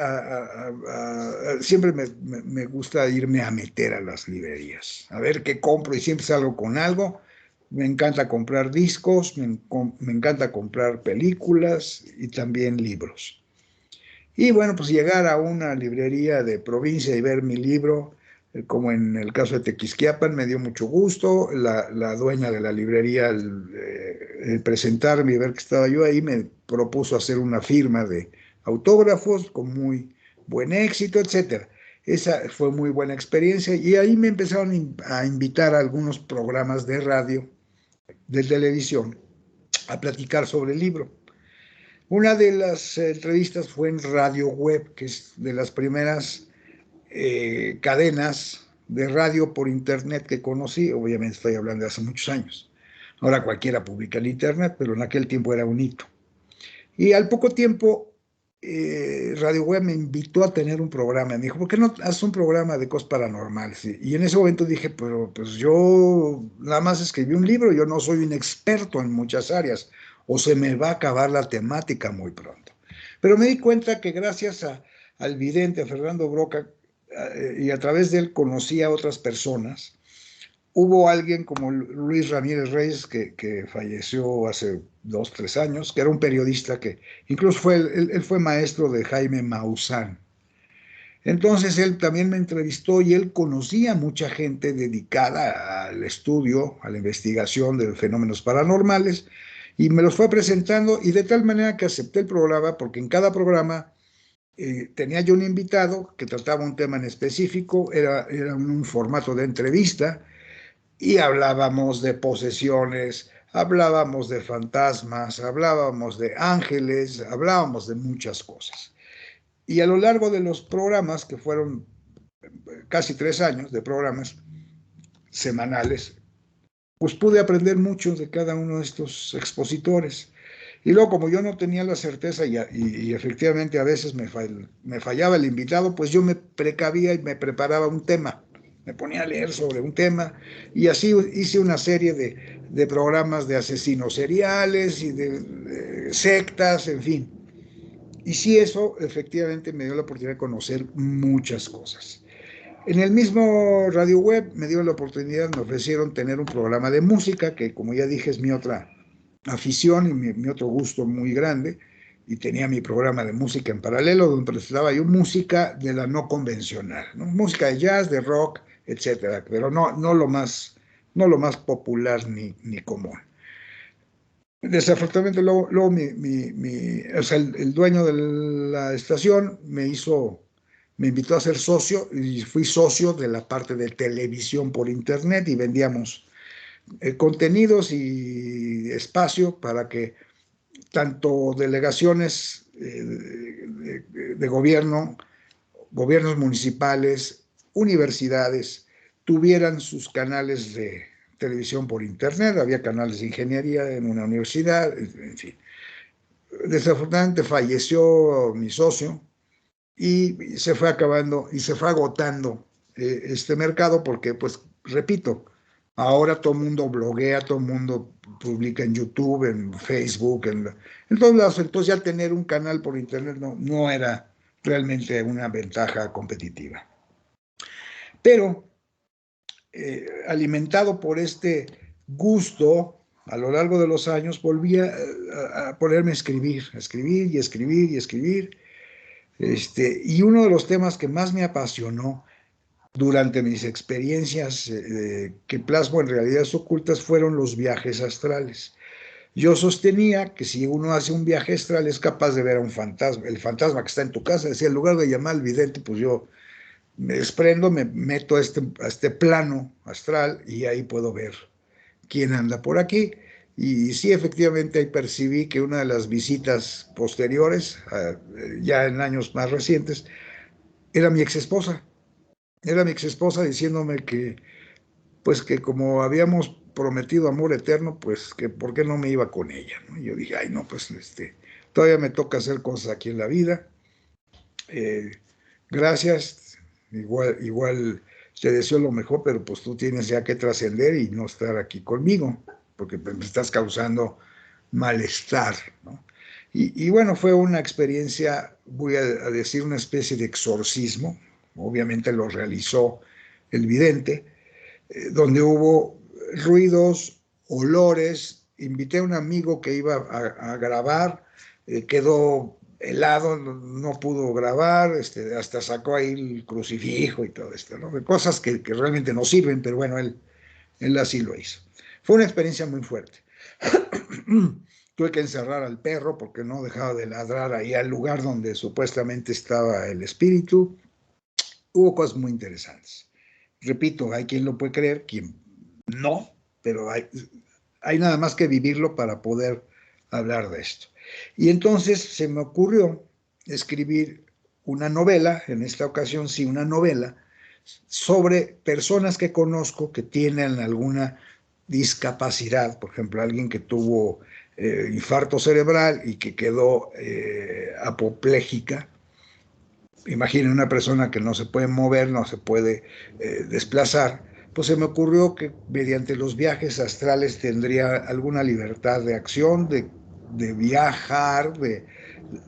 siempre me gusta irme a meter a las librerías, a ver qué compro y siempre salgo con algo. Me encanta comprar discos, me encanta comprar películas y también libros. Y bueno, pues llegar a una librería de provincia y ver mi libro, como en el caso de Tequisquiapan, me dio mucho gusto. La dueña de la librería, al presentarme y ver que estaba yo ahí, me propuso hacer una firma de autógrafos con muy buen éxito, etcétera. Esa fue muy buena experiencia y ahí me empezaron a invitar a algunos programas de radio, de televisión, a platicar sobre el libro. Una de las entrevistas fue en Radio Web, que es de las primeras cadenas de radio por internet que conocí. Obviamente estoy hablando de hace muchos años. Ahora cualquiera publica en internet, pero en aquel tiempo era un hito. Y al poco tiempo, Radio Web me invitó a tener un programa. Me dijo, ¿por qué no haces un programa de cosas paranormales? Y en ese momento dije, pero pues yo nada más escribí un libro, yo no soy un experto en muchas áreas, o se me va a acabar la temática muy pronto. Pero me di cuenta que gracias al vidente, a Fernando Broca, y a través de él conocí a otras personas. Hubo alguien como Luis Ramírez Reyes, que falleció hace 2, 3 años, que era un periodista que incluso él fue maestro de Jaime Maussan. Entonces él también me entrevistó y él conocía a mucha gente dedicada al estudio, a la investigación de fenómenos paranormales, y me los fue presentando y de tal manera que acepté el programa, porque en cada programa tenía yo un invitado que trataba un tema en específico, era un formato de entrevista, y hablábamos de posesiones, hablábamos de fantasmas, hablábamos de ángeles, hablábamos de muchas cosas. Y a lo largo de los programas, que fueron casi 3 años de programas semanales, pues pude aprender mucho de cada uno de estos expositores. Y luego, como yo no tenía la certeza y efectivamente a veces me fallaba el invitado, pues yo me precavía y me preparaba un tema. Me ponía a leer sobre un tema y así hice una serie de programas de asesinos seriales y de sectas, en fin. Y sí, eso efectivamente me dio la oportunidad de conocer muchas cosas. En el mismo Radio Web me dio la oportunidad, me ofrecieron tener un programa de música, que como ya dije es mi otra afición y mi otro gusto muy grande, y tenía mi programa de música en paralelo, donde presentaba yo música de la no convencional, ¿no? Música de jazz, de rock, etcétera, pero no lo más no lo más popular ni común. Desafortunadamente, luego o sea, el dueño de la estación me invitó a ser socio y fui socio de la parte de televisión por internet y vendíamos contenidos y espacio para que tanto delegaciones de gobierno, gobiernos municipales, universidades, tuvieran sus canales de televisión por internet, había canales de ingeniería en una universidad, en fin. Desafortunadamente falleció mi socio y se fue acabando y se fue agotando este mercado porque, pues, repito, ahora todo el mundo bloguea, todo el mundo publica en YouTube, en Facebook, en todos lados. Entonces ya tener un canal por internet no era realmente una ventaja competitiva. Pero alimentado por este gusto, a lo largo de los años volví a ponerme a escribir y escribir y escribir. Y uno de los temas que más me apasionó durante mis experiencias que plasmo en realidades ocultas fueron los viajes astrales. Yo sostenía que si uno hace un viaje astral es capaz de ver a un fantasma, el fantasma que está en tu casa. Decía, en lugar de llamar al vidente, pues yo me desprendo, me meto a este plano astral y ahí puedo ver quién anda por aquí. Y sí, efectivamente, ahí percibí que una de las visitas posteriores, ya en años más recientes, era mi exesposa. Era mi exesposa diciéndome que, pues que como habíamos prometido amor eterno, pues que por qué no me iba con ella, ¿no? Y yo dije, ay, no, pues todavía me toca hacer cosas aquí en la vida. Eh, gracias, igual te deseo lo mejor, pero pues tú tienes ya que trascender y no estar aquí conmigo, porque me estás causando malestar, ¿no? Y bueno, fue una experiencia, voy a decir, una especie de exorcismo. Obviamente lo realizó el vidente, donde hubo ruidos, olores. Invité a un amigo que iba a grabar, quedó helado, no pudo grabar, hasta sacó ahí el crucifijo y todo esto, ¿no? Cosas que realmente no sirven, pero bueno, él así lo hizo. Fue una experiencia muy fuerte. Tuve que encerrar al perro porque no dejaba de ladrar ahí al lugar donde supuestamente estaba el espíritu. Hubo cosas muy interesantes. Repito, hay quien lo puede creer, quien no, pero hay nada más que vivirlo para poder hablar de esto. Y entonces se me ocurrió escribir una novela, en esta ocasión sí, una novela, sobre personas que conozco que tienen alguna discapacidad, por ejemplo, alguien que tuvo infarto cerebral y que quedó apopléjica. Imaginen una persona que no se puede mover, no se puede desplazar. Pues se me ocurrió que mediante los viajes astrales tendría alguna libertad de acción, de viajar, de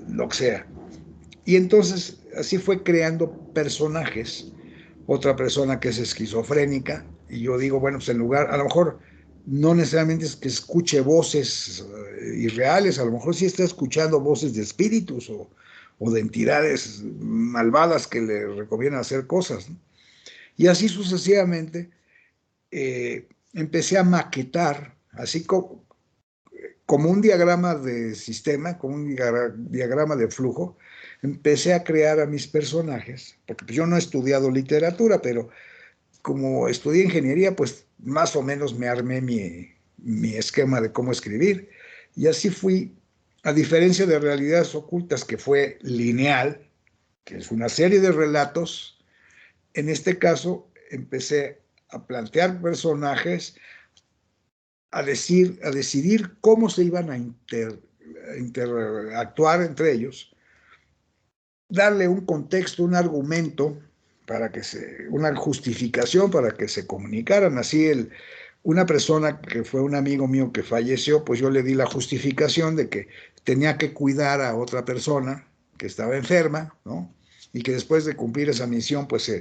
lo que sea. Y entonces así fue creando personajes. Otra persona que es esquizofrénica, y yo digo, bueno, pues en lugar, a lo mejor no necesariamente es que escuche voces irreales, a lo mejor sí está escuchando voces de espíritus o de entidades malvadas que le recomiendan hacer cosas, ¿no? Y así sucesivamente empecé a maquetar, así como un diagrama de sistema, como un diagrama de flujo. Empecé a crear a mis personajes, porque pues yo no he estudiado literatura, pero como estudié ingeniería, pues más o menos me armé mi esquema de cómo escribir. Y así fui, a diferencia de Realidades Ocultas, que fue lineal, que es una serie de relatos. En este caso empecé a plantear personajes, a decidir cómo se iban a interactuar entre ellos, darle un contexto, un argumento, una justificación para que se comunicaran. Así una persona que fue un amigo mío que falleció, pues yo le di la justificación de que tenía que cuidar a otra persona que estaba enferma, ¿no? Y que después de cumplir esa misión, pues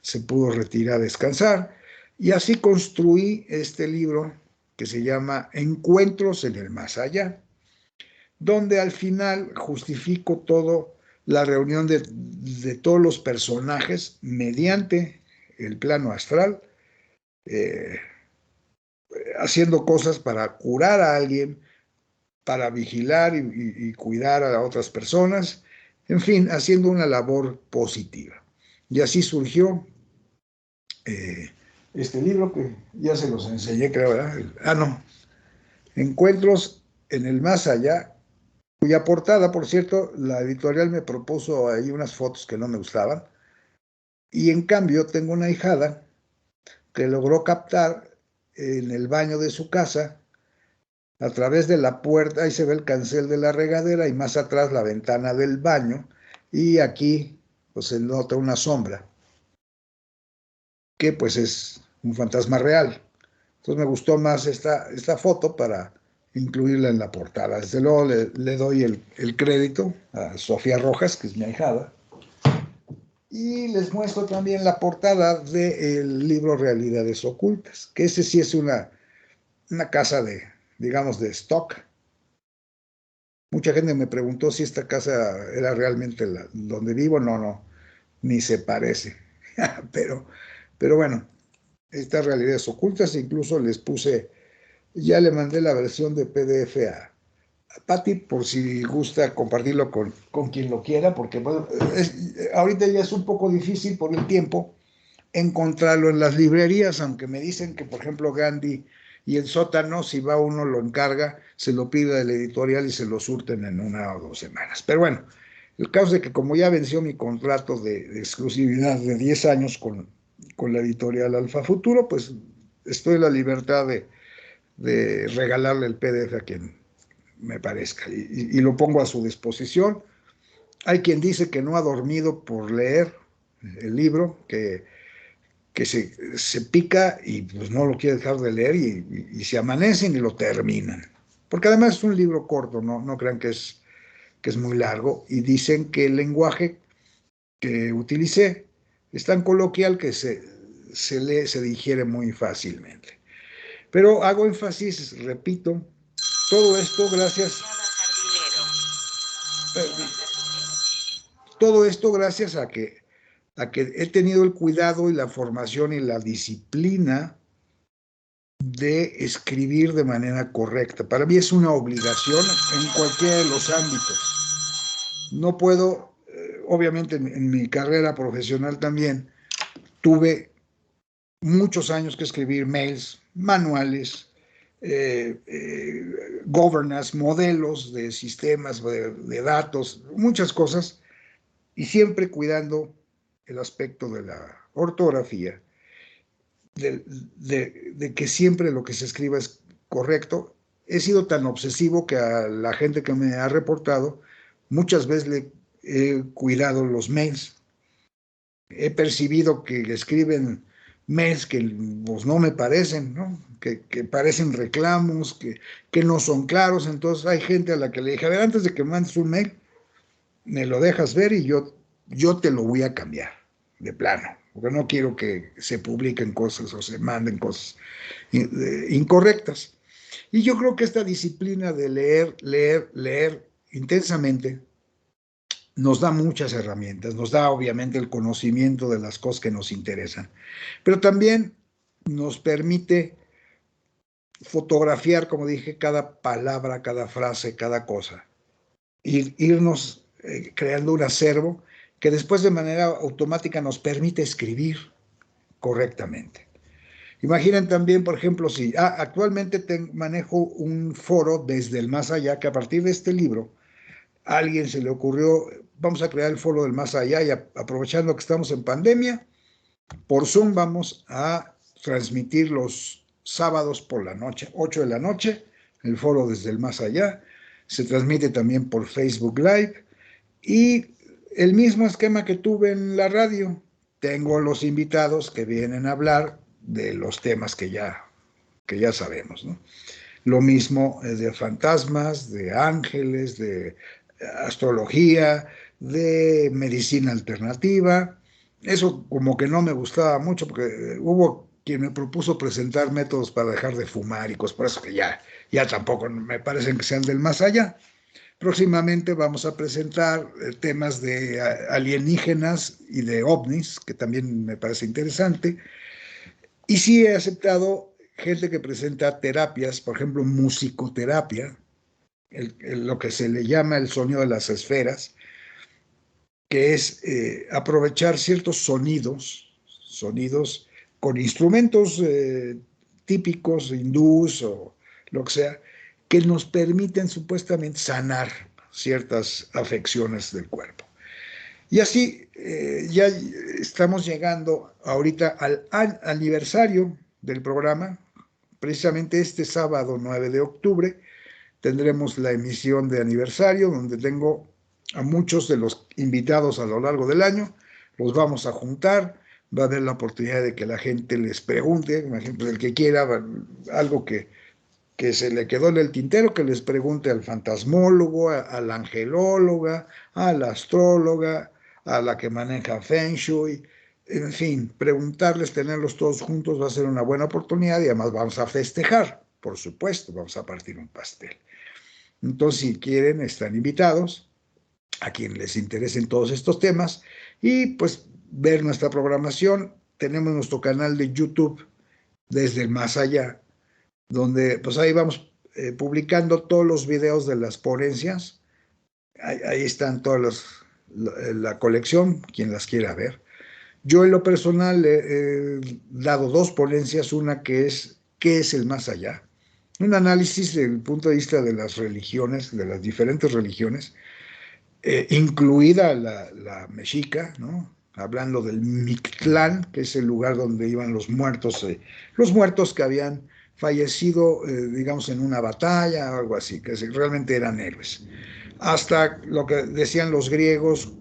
se pudo retirar a descansar. Y así construí este libro que se llama Encuentros en el Más Allá, donde al final justifico todo la reunión de todos los personajes mediante el plano astral, eh, haciendo cosas para curar a alguien, para vigilar y cuidar a otras personas, en fin, haciendo una labor positiva. Y así surgió este libro que ya se los enseñé, creo, ¿verdad? No, Encuentros en el Más Allá, cuya portada, por cierto, la editorial me propuso ahí unas fotos que no me gustaban, y en cambio tengo una ahijada que logró captar en el baño de su casa, a través de la puerta, ahí se ve el cancel de la regadera y más atrás la ventana del baño, y aquí pues se nota una sombra, que pues es un fantasma real. Entonces me gustó más esta foto para incluirla en la portada. Desde luego le doy el crédito a Sofía Rojas, que es mi ahijada, y les muestro también la portada del libro Realidades Ocultas, que ese sí es una casa de, digamos, de stock. Mucha gente me preguntó si esta casa era realmente donde vivo. No, no, ni se parece. pero, pero bueno, estas realidades ocultas, incluso les puse, ya le mandé la versión de PDF a Patti por si gusta compartirlo con quien lo quiera, porque bueno, ahorita ya es un poco difícil por el tiempo encontrarlo en las librerías, aunque me dicen que, por ejemplo, Gandhi y el Sótano, si va uno lo encarga, se lo pide al editorial y se lo surten en 1 o 2 semanas. Pero bueno, el caso es que como ya venció mi contrato de exclusividad de 10 años con la editorial Alfa Futuro, pues estoy en la libertad de regalarle el PDF a quien me parezca y lo pongo a su disposición. Hay quien dice que no ha dormido por leer el libro, que se pica y pues no lo quiere dejar de leer y se amanecen y lo terminan. Porque además es un libro corto, no crean que es muy largo, y dicen que el lenguaje que utilicé es tan coloquial que se lee, se digiere muy fácilmente. Pero hago énfasis, repito, todo esto gracias, todo esto gracias a que he tenido el cuidado y la formación y la disciplina de escribir de manera correcta. Para mí es una obligación en cualquiera de los ámbitos. No puedo, obviamente en mi carrera profesional también, tuve muchos años que escribir mails, manuales, governance, modelos de sistemas, de datos, muchas cosas, y siempre cuidando el aspecto de la ortografía, de que siempre lo que se escriba es correcto. He sido tan obsesivo que a la gente que me ha reportado muchas veces le he cuidado los mails. He percibido que escriben mails que pues, no me parecen, ¿no? Que parecen reclamos, que no son claros. Entonces hay gente a la que le dije, a ver, antes de que mandes un mail, me lo dejas ver y yo te lo voy a cambiar de plano, porque no quiero que se publiquen cosas o se manden cosas incorrectas. Y yo creo que esta disciplina de leer intensamente nos da muchas herramientas, nos da obviamente el conocimiento de las cosas que nos interesan, pero también nos permite fotografiar, como dije, cada palabra, cada frase, cada cosa, irnos creando un acervo que después de manera automática nos permite escribir correctamente. Imaginen también, por ejemplo, si actualmente manejo un foro desde el más allá, que a partir de este libro, a alguien se le ocurrió, vamos a crear el foro del más allá y aprovechando que estamos en pandemia, por Zoom vamos a transmitir los sábados por la noche, 8 de la noche, el foro desde el más allá. Se transmite también por Facebook Live y el mismo esquema que tuve en la radio. Tengo los invitados que vienen a hablar de los temas que ya sabemos, ¿no? Lo mismo de fantasmas, de ángeles, de astrología, de medicina alternativa. Eso como que no me gustaba mucho porque hubo quien me propuso presentar métodos para dejar de fumar y cosas, por eso que ya tampoco me parecen que sean del más allá. Próximamente vamos a presentar temas de alienígenas y de ovnis, que también me parece interesante. Y sí he aceptado gente que presenta terapias, por ejemplo, musicoterapia, lo que se le llama el sonido de las esferas, que es aprovechar ciertos sonidos con instrumentos típicos hindús o lo que sea, que nos permiten supuestamente sanar ciertas afecciones del cuerpo. Y así ya estamos llegando ahorita al aniversario del programa. Precisamente este sábado 9 de octubre tendremos la emisión de aniversario, donde tengo a muchos de los invitados a lo largo del año. Los vamos a juntar, va a haber la oportunidad de que la gente les pregunte, por ejemplo, el que quiera algo que se le quedó en el tintero, que les pregunte al fantasmólogo, a la angelóloga, a la astróloga, a la que maneja Feng Shui, en fin, preguntarles, tenerlos todos juntos va a ser una buena oportunidad y además vamos a festejar, por supuesto, vamos a partir un pastel. Entonces, si quieren, están invitados a quien les interesen todos estos temas y pues ver nuestra programación. Tenemos nuestro canal de YouTube Desde el Más Allá, donde pues ahí vamos publicando todos los videos de las ponencias. Ahí están todas la colección, quien las quiera ver. Yo en lo personal he dado 2 ponencias, una que es ¿qué es el más allá? Un análisis desde el punto de vista de las religiones, de las diferentes religiones, incluida la mexica, ¿no? Hablando del Mictlán, que es el lugar donde iban los muertos que habían fallecido, digamos, en una batalla o algo así, que realmente eran héroes. Hasta lo que decían los griegos,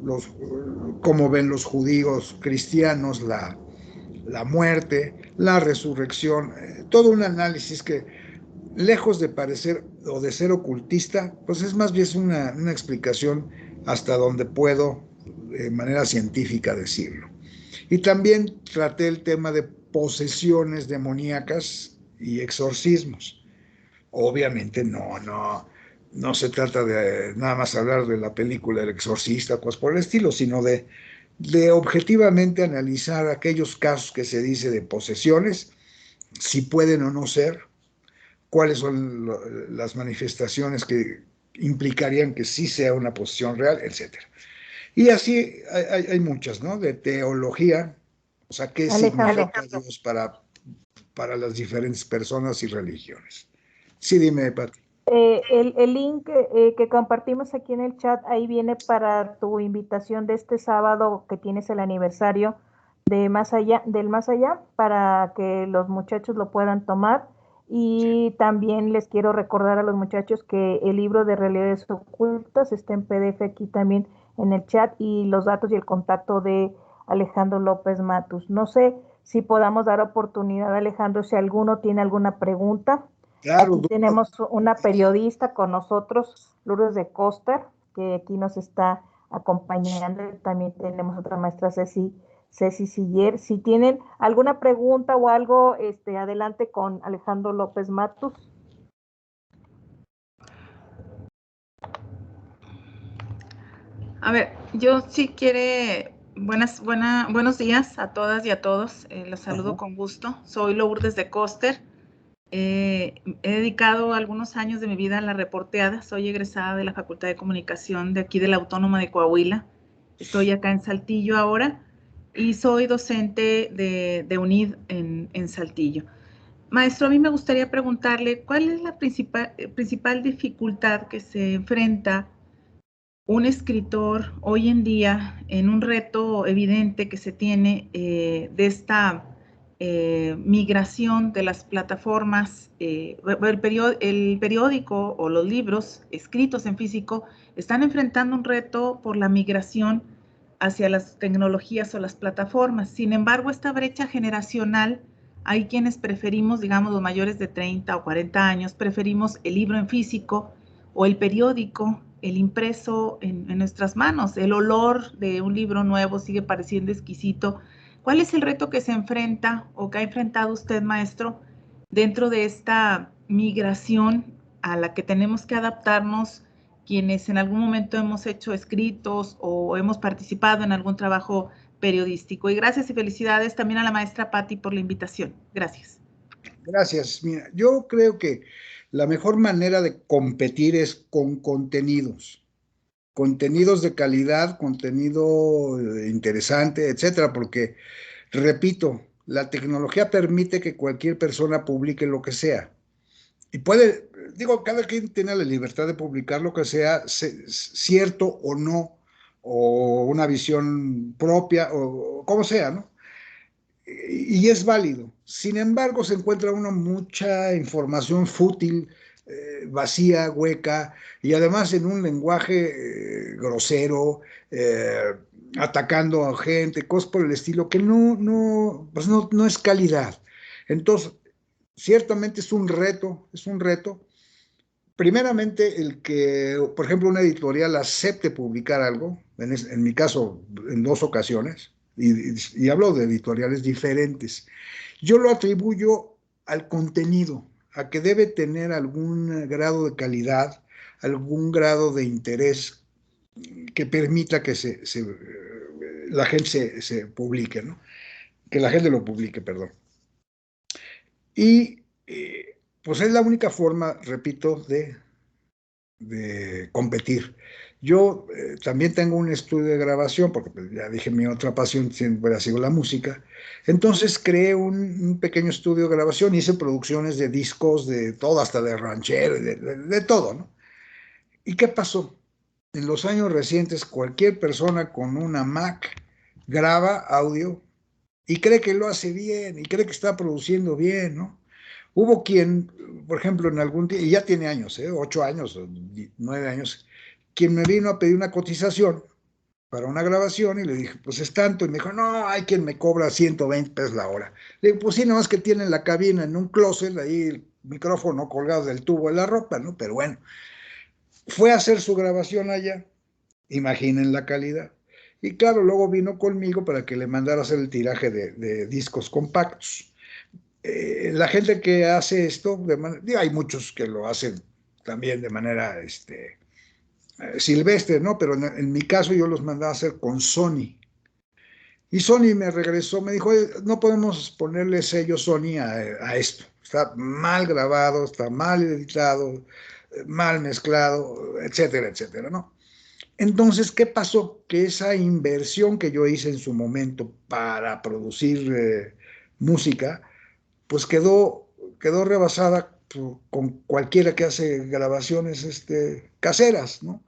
cómo ven los judíos cristianos la muerte, la resurrección, todo un análisis que, lejos de parecer o de ser ocultista, pues es más bien una explicación hasta donde puedo, de manera científica, decirlo. Y también traté el tema de posesiones demoníacas y exorcismos. Obviamente no se trata de nada más hablar de la película El Exorcista, cosas por el estilo, sino de objetivamente analizar aquellos casos que se dice de posesiones, si pueden o no ser, cuáles son las manifestaciones que implicarían que sí sea una posesión real, etc. Y así hay muchas, ¿no? De teología, o sea, qué significa Dios para las diferentes personas y religiones. Sí, dime, Pati. El link que compartimos aquí en el chat, ahí viene para tu invitación de este sábado que tienes el aniversario del Más Allá, para que los muchachos lo puedan tomar. Y también les quiero recordar a los muchachos que el libro de realidades ocultas está en PDF aquí también en el chat, y los datos y el contacto de Alejandro López Matus. No sé si podamos dar oportunidad, Alejandro, si alguno tiene alguna pregunta. Claro, Aquí tenemos una periodista con nosotros, Lourdes de Coster, que aquí nos está acompañando. También tenemos otra maestra, Ceci Siller. Si tienen alguna pregunta o algo, adelante con Alejandro López Matus. A ver, yo sí buenos días a todas y a todos. Los saludo con gusto. Soy Lourdes de Coster. He dedicado algunos años de mi vida a la reporteada. Soy egresada de la Facultad de Comunicación de aquí de la Autónoma de Coahuila. Estoy acá en Saltillo ahora y soy docente de UNID en Saltillo. Maestro, a mí me gustaría preguntarle, ¿cuál es la principal dificultad que se enfrenta un escritor hoy en día en un reto evidente que se tiene de esta migración de las plataformas? El periódico o los libros escritos en físico están enfrentando un reto por la migración hacia las tecnologías o las plataformas. Sin embargo, esta brecha generacional, hay quienes preferimos, digamos, los mayores de 30 o 40 años, preferimos el libro en físico o el periódico, el impreso en nuestras manos. El olor de un libro nuevo sigue pareciendo exquisito. ¿Cuál es el reto que se enfrenta o que ha enfrentado usted, maestro, dentro de esta migración a la que tenemos que adaptarnos quienes en algún momento hemos hecho escritos o hemos participado en algún trabajo periodístico? Y gracias y felicidades también a la maestra Patti por la invitación. Gracias. Gracias. Mira, yo creo que la mejor manera de competir es con contenidos de calidad, contenido interesante, etcétera, porque, repito, la tecnología permite que cualquier persona publique lo que sea. Y puede, digo, cada quien tiene la libertad de publicar lo que sea, cierto o no, o una visión propia, o como sea, ¿no? Y es válido. Sin embargo, se encuentra uno mucha información fútil, vacía, hueca, y además en un lenguaje grosero, eh, atacando a gente, cosas por el estilo, que pues no es calidad. Entonces, ciertamente es un reto. Primeramente, el que, por ejemplo, una editorial acepte publicar algo, en mi caso, en 2 ocasiones, y hablo de editoriales diferentes, yo lo atribuyo al contenido, a que debe tener algún grado de calidad, algún grado de interés que permita que la gente se publique, ¿no? Que la gente lo publique, perdón. Y pues es la única forma, repito, de competir. Yo también tengo un estudio de grabación, porque pues, ya dije, mi otra pasión siempre ha sido la música. Entonces creé un pequeño estudio de grabación, hice producciones de discos, de todo, hasta de ranchero, de todo, ¿no? ¿Y qué pasó? En los años recientes, cualquier persona con una Mac graba audio y cree que lo hace bien y cree que está produciendo bien, ¿no? Hubo quien, por ejemplo, en algún tiempo, y ya tiene años, 8 años, 9 años, quien me vino a pedir una cotización para una grabación y le dije, pues es tanto, y me dijo, no, hay quien me cobra 120 pesos la hora. Le digo, pues sí, nada más que tienen la cabina en un closet, ahí el micrófono colgado del tubo de la ropa, ¿no? Pero bueno, fue a hacer su grabación allá, imaginen la calidad. Y claro, luego vino conmigo para que le mandara a hacer el tiraje de discos compactos. La gente que hace esto, hay muchos que lo hacen también de manera silvestre, ¿no? Pero en mi caso yo los mandaba a hacer con Sony. Y Sony me regresó, me dijo, "Oye, no podemos ponerle sello Sony a esto. Está mal grabado, está mal editado, mal mezclado, etcétera, etcétera, ¿no?" Entonces, ¿qué pasó? Que esa inversión que yo hice en su momento para producir música, pues quedó rebasada con cualquiera que hace grabaciones caseras, ¿no?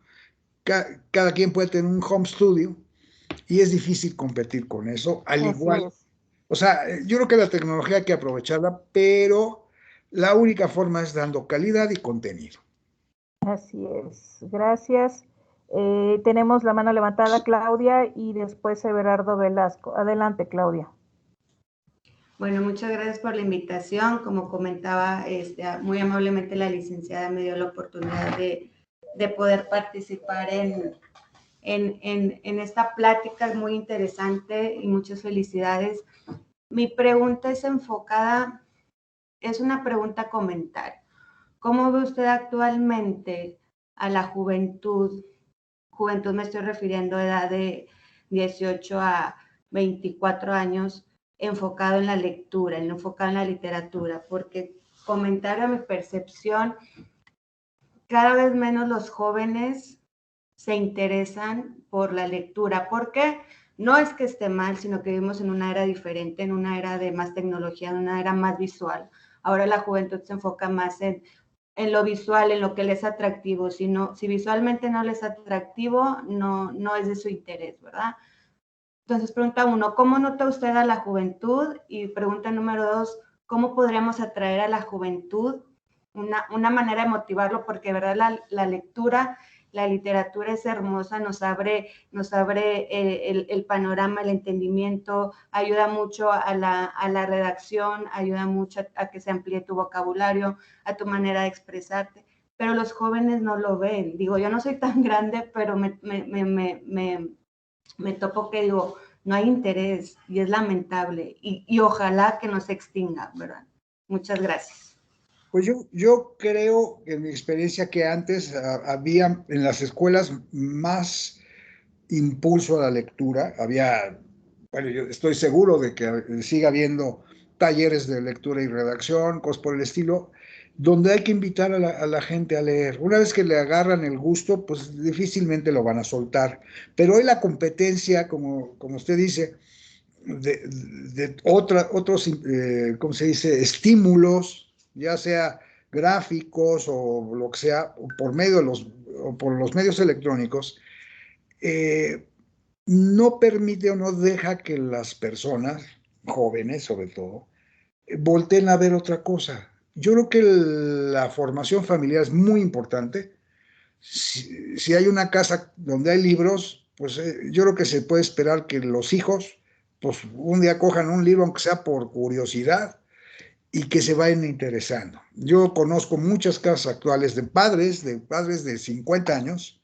Cada quien puede tener un home studio y es difícil competir con eso, al Así igual, es. o sea, yo creo que la tecnología hay que aprovecharla, pero la única forma es dando calidad y contenido. Así es. Gracias. Tenemos la mano levantada, Claudia, y después Everardo Velasco. Adelante, Claudia. Bueno, muchas gracias por la invitación. Como comentaba muy amablemente la licenciada, me dio la oportunidad de poder participar en esta plática muy interesante y muchas felicidades. Mi pregunta es enfocada, es una pregunta comentario. ¿Cómo ve usted actualmente a la juventud? Juventud me estoy refiriendo a edad de 18 a 24 años, enfocado en la lectura, enfocado en la literatura, porque comentario a mi percepción, cada vez menos los jóvenes se interesan por la lectura. ¿Por qué? No es que esté mal, sino que vivimos en una era diferente, en una era de más tecnología, en una era más visual. Ahora la juventud se enfoca más en lo visual, en lo que les es atractivo. Si visualmente no les es atractivo, no es de su interés, ¿verdad? Entonces, pregunta 1, ¿cómo nota usted a la juventud? Y pregunta número 2, ¿cómo podríamos atraer a la juventud? Una manera de motivarlo, porque, ¿verdad? La lectura, la literatura es hermosa, nos abre el panorama, el entendimiento, ayuda mucho a la redacción, ayuda mucho a que se amplíe tu vocabulario, a tu manera de expresarte, pero los jóvenes no lo ven. Digo, yo no soy tan grande, pero me topo que digo, no hay interés y es lamentable y ojalá que no se extinga, ¿verdad? Muchas gracias. Pues yo creo, en mi experiencia, que antes había en las escuelas más impulso a la lectura. Bueno, yo estoy seguro de que siga habiendo talleres de lectura y redacción, cosas por el estilo, donde hay que invitar a la gente a leer. Una vez que le agarran el gusto, pues difícilmente lo van a soltar. Pero hoy la competencia, como usted dice, de otros, ¿cómo se dice?, estímulos, ya sea gráficos o lo que sea, o por los medios electrónicos, no permite o no deja que las personas, jóvenes sobre todo, volteen a ver otra cosa. Yo creo que la formación familiar es muy importante. Si hay una casa donde hay libros, pues yo creo que se puede esperar que los hijos, pues un día cojan un libro, aunque sea por curiosidad, y que se vayan interesando. Yo conozco muchas casas actuales de padres de 50 años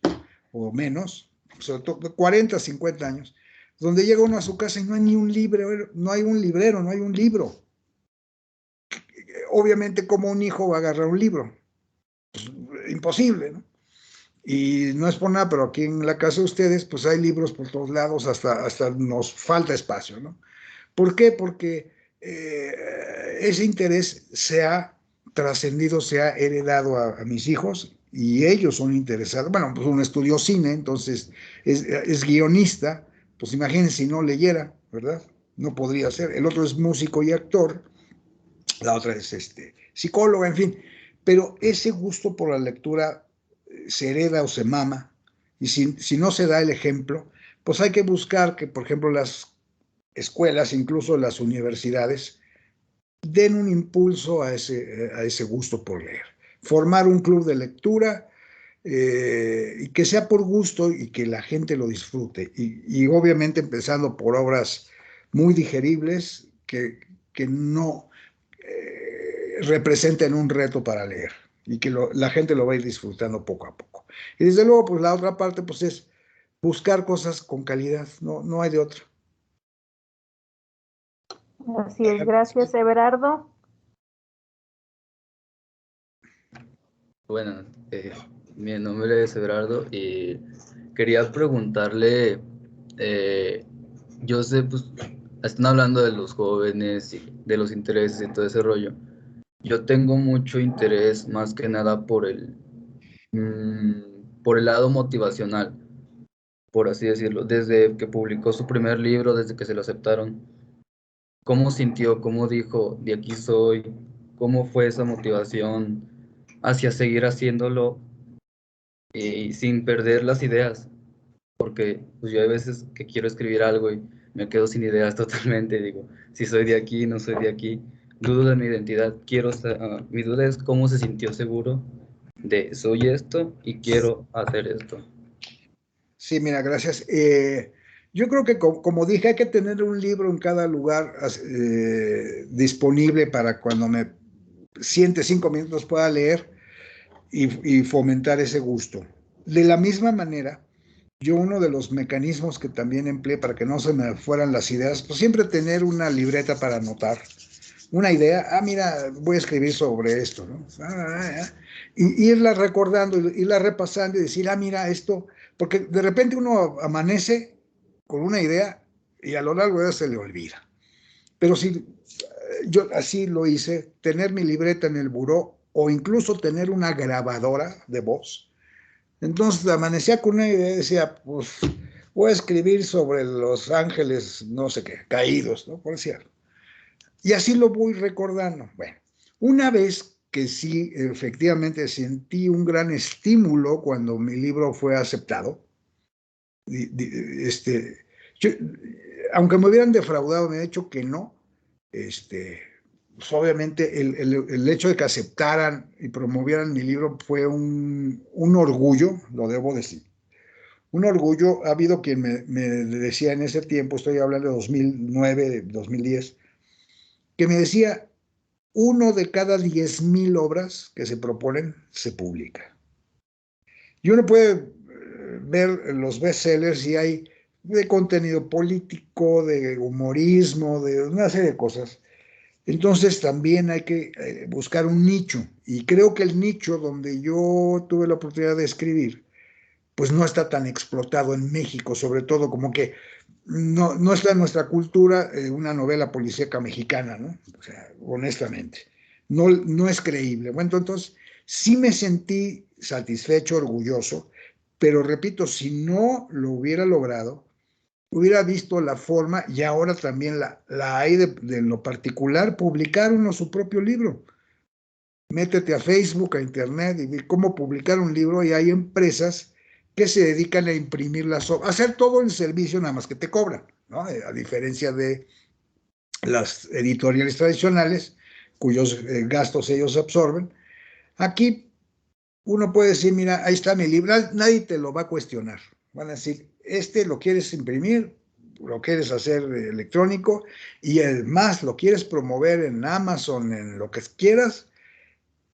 o menos, sobre todo de 40, 50 años, donde llega uno a su casa y no hay ni un libro, no hay un librero, no hay un libro. Obviamente, ¿cómo un hijo va a agarrar un libro? Pues, imposible, ¿no? Y no es por nada, pero aquí en la casa de ustedes, pues hay libros por todos lados, hasta nos falta espacio, ¿no? ¿Por qué? Porque ese interés se ha trascendido, se ha heredado a mis hijos y ellos son interesados. Bueno, pues uno estudió cine, entonces es guionista, pues imagínense si no leyera, ¿verdad? No podría ser. El otro es músico y actor, la otra es psicóloga, en fin. Pero ese gusto por la lectura se hereda o se mama, y si no se da el ejemplo, pues hay que buscar que, por ejemplo, las escuelas, incluso las universidades, den un impulso a ese gusto por leer. Formar un club de lectura y que sea por gusto y que la gente lo disfrute. Y obviamente empezando por obras muy digeribles que no representen un reto para leer y que la gente lo va a ir disfrutando poco a poco. Y desde luego, pues la otra parte pues es buscar cosas con calidad, no hay de otra. Así es, gracias, Everardo. Bueno, mi nombre es Everardo y quería preguntarle, yo sé, pues, están hablando de los jóvenes y de los intereses y todo ese rollo. Yo tengo mucho interés más que nada por el lado motivacional, por así decirlo. Desde que publicó su primer libro, desde que se lo aceptaron, ¿cómo sintió? ¿Cómo dijo, de aquí soy? ¿Cómo fue esa motivación hacia seguir haciéndolo sin perder las ideas? Porque pues, yo hay veces que quiero escribir algo y me quedo sin ideas totalmente. Digo, si soy de aquí, no soy de aquí, dudo de mi identidad. Mi duda es cómo se sintió seguro de soy esto y quiero hacer esto. Sí, mira, gracias. Yo creo que, como dije, hay que tener un libro en cada lugar disponible para cuando me siente 5 minutos pueda leer y fomentar ese gusto. De la misma manera, yo uno de los mecanismos que también empleé para que no se me fueran las ideas, pues siempre tener una libreta para anotar una idea, mira, voy a escribir sobre esto, ¿no? Y irla recordando, irla repasando y decir, mira, esto, porque de repente uno amanece con una idea y a lo largo de eso se le olvida. Pero si yo así lo hice, tener mi libreta en el buró o incluso tener una grabadora de voz, entonces amanecía con una idea y decía, pues voy a escribir sobre los ángeles, no sé qué, caídos, ¿no? Por cierto. Y así lo voy recordando. Bueno, una vez que sí, efectivamente sentí un gran estímulo cuando mi libro fue aceptado, yo, aunque me hubieran defraudado, me he dicho que no, pues obviamente el hecho de que aceptaran y promovieran mi libro fue un orgullo, lo debo decir. Un orgullo. Ha habido quien me decía en ese tiempo, estoy hablando de 2009, 2010, que me decía, 1 de cada 10,000 obras que se proponen se publica. Y uno puede ver los bestsellers y hay de contenido político, de humorismo, de una serie de cosas. Entonces también hay que buscar un nicho. Y creo que el nicho donde yo tuve la oportunidad de escribir, pues no está tan explotado en México, sobre todo como que no está en nuestra cultura una novela policíaca mexicana, ¿no? O sea, honestamente, no es creíble. Bueno, entonces sí me sentí satisfecho, orgulloso, pero repito, si no lo hubiera logrado, hubiera visto la forma, y ahora también la hay de lo particular, publicar uno su propio libro. Métete a Facebook, a Internet, y ve cómo publicar un libro, y hay empresas que se dedican a imprimir las obras, a hacer todo el servicio, nada más que te cobran, ¿no? A diferencia de las editoriales tradicionales, cuyos gastos ellos absorben. Aquí uno puede decir, mira, ahí está mi libro, nadie te lo va a cuestionar. Van a decir, lo quieres imprimir, lo quieres hacer electrónico, y el más lo quieres promover en Amazon, en lo que quieras,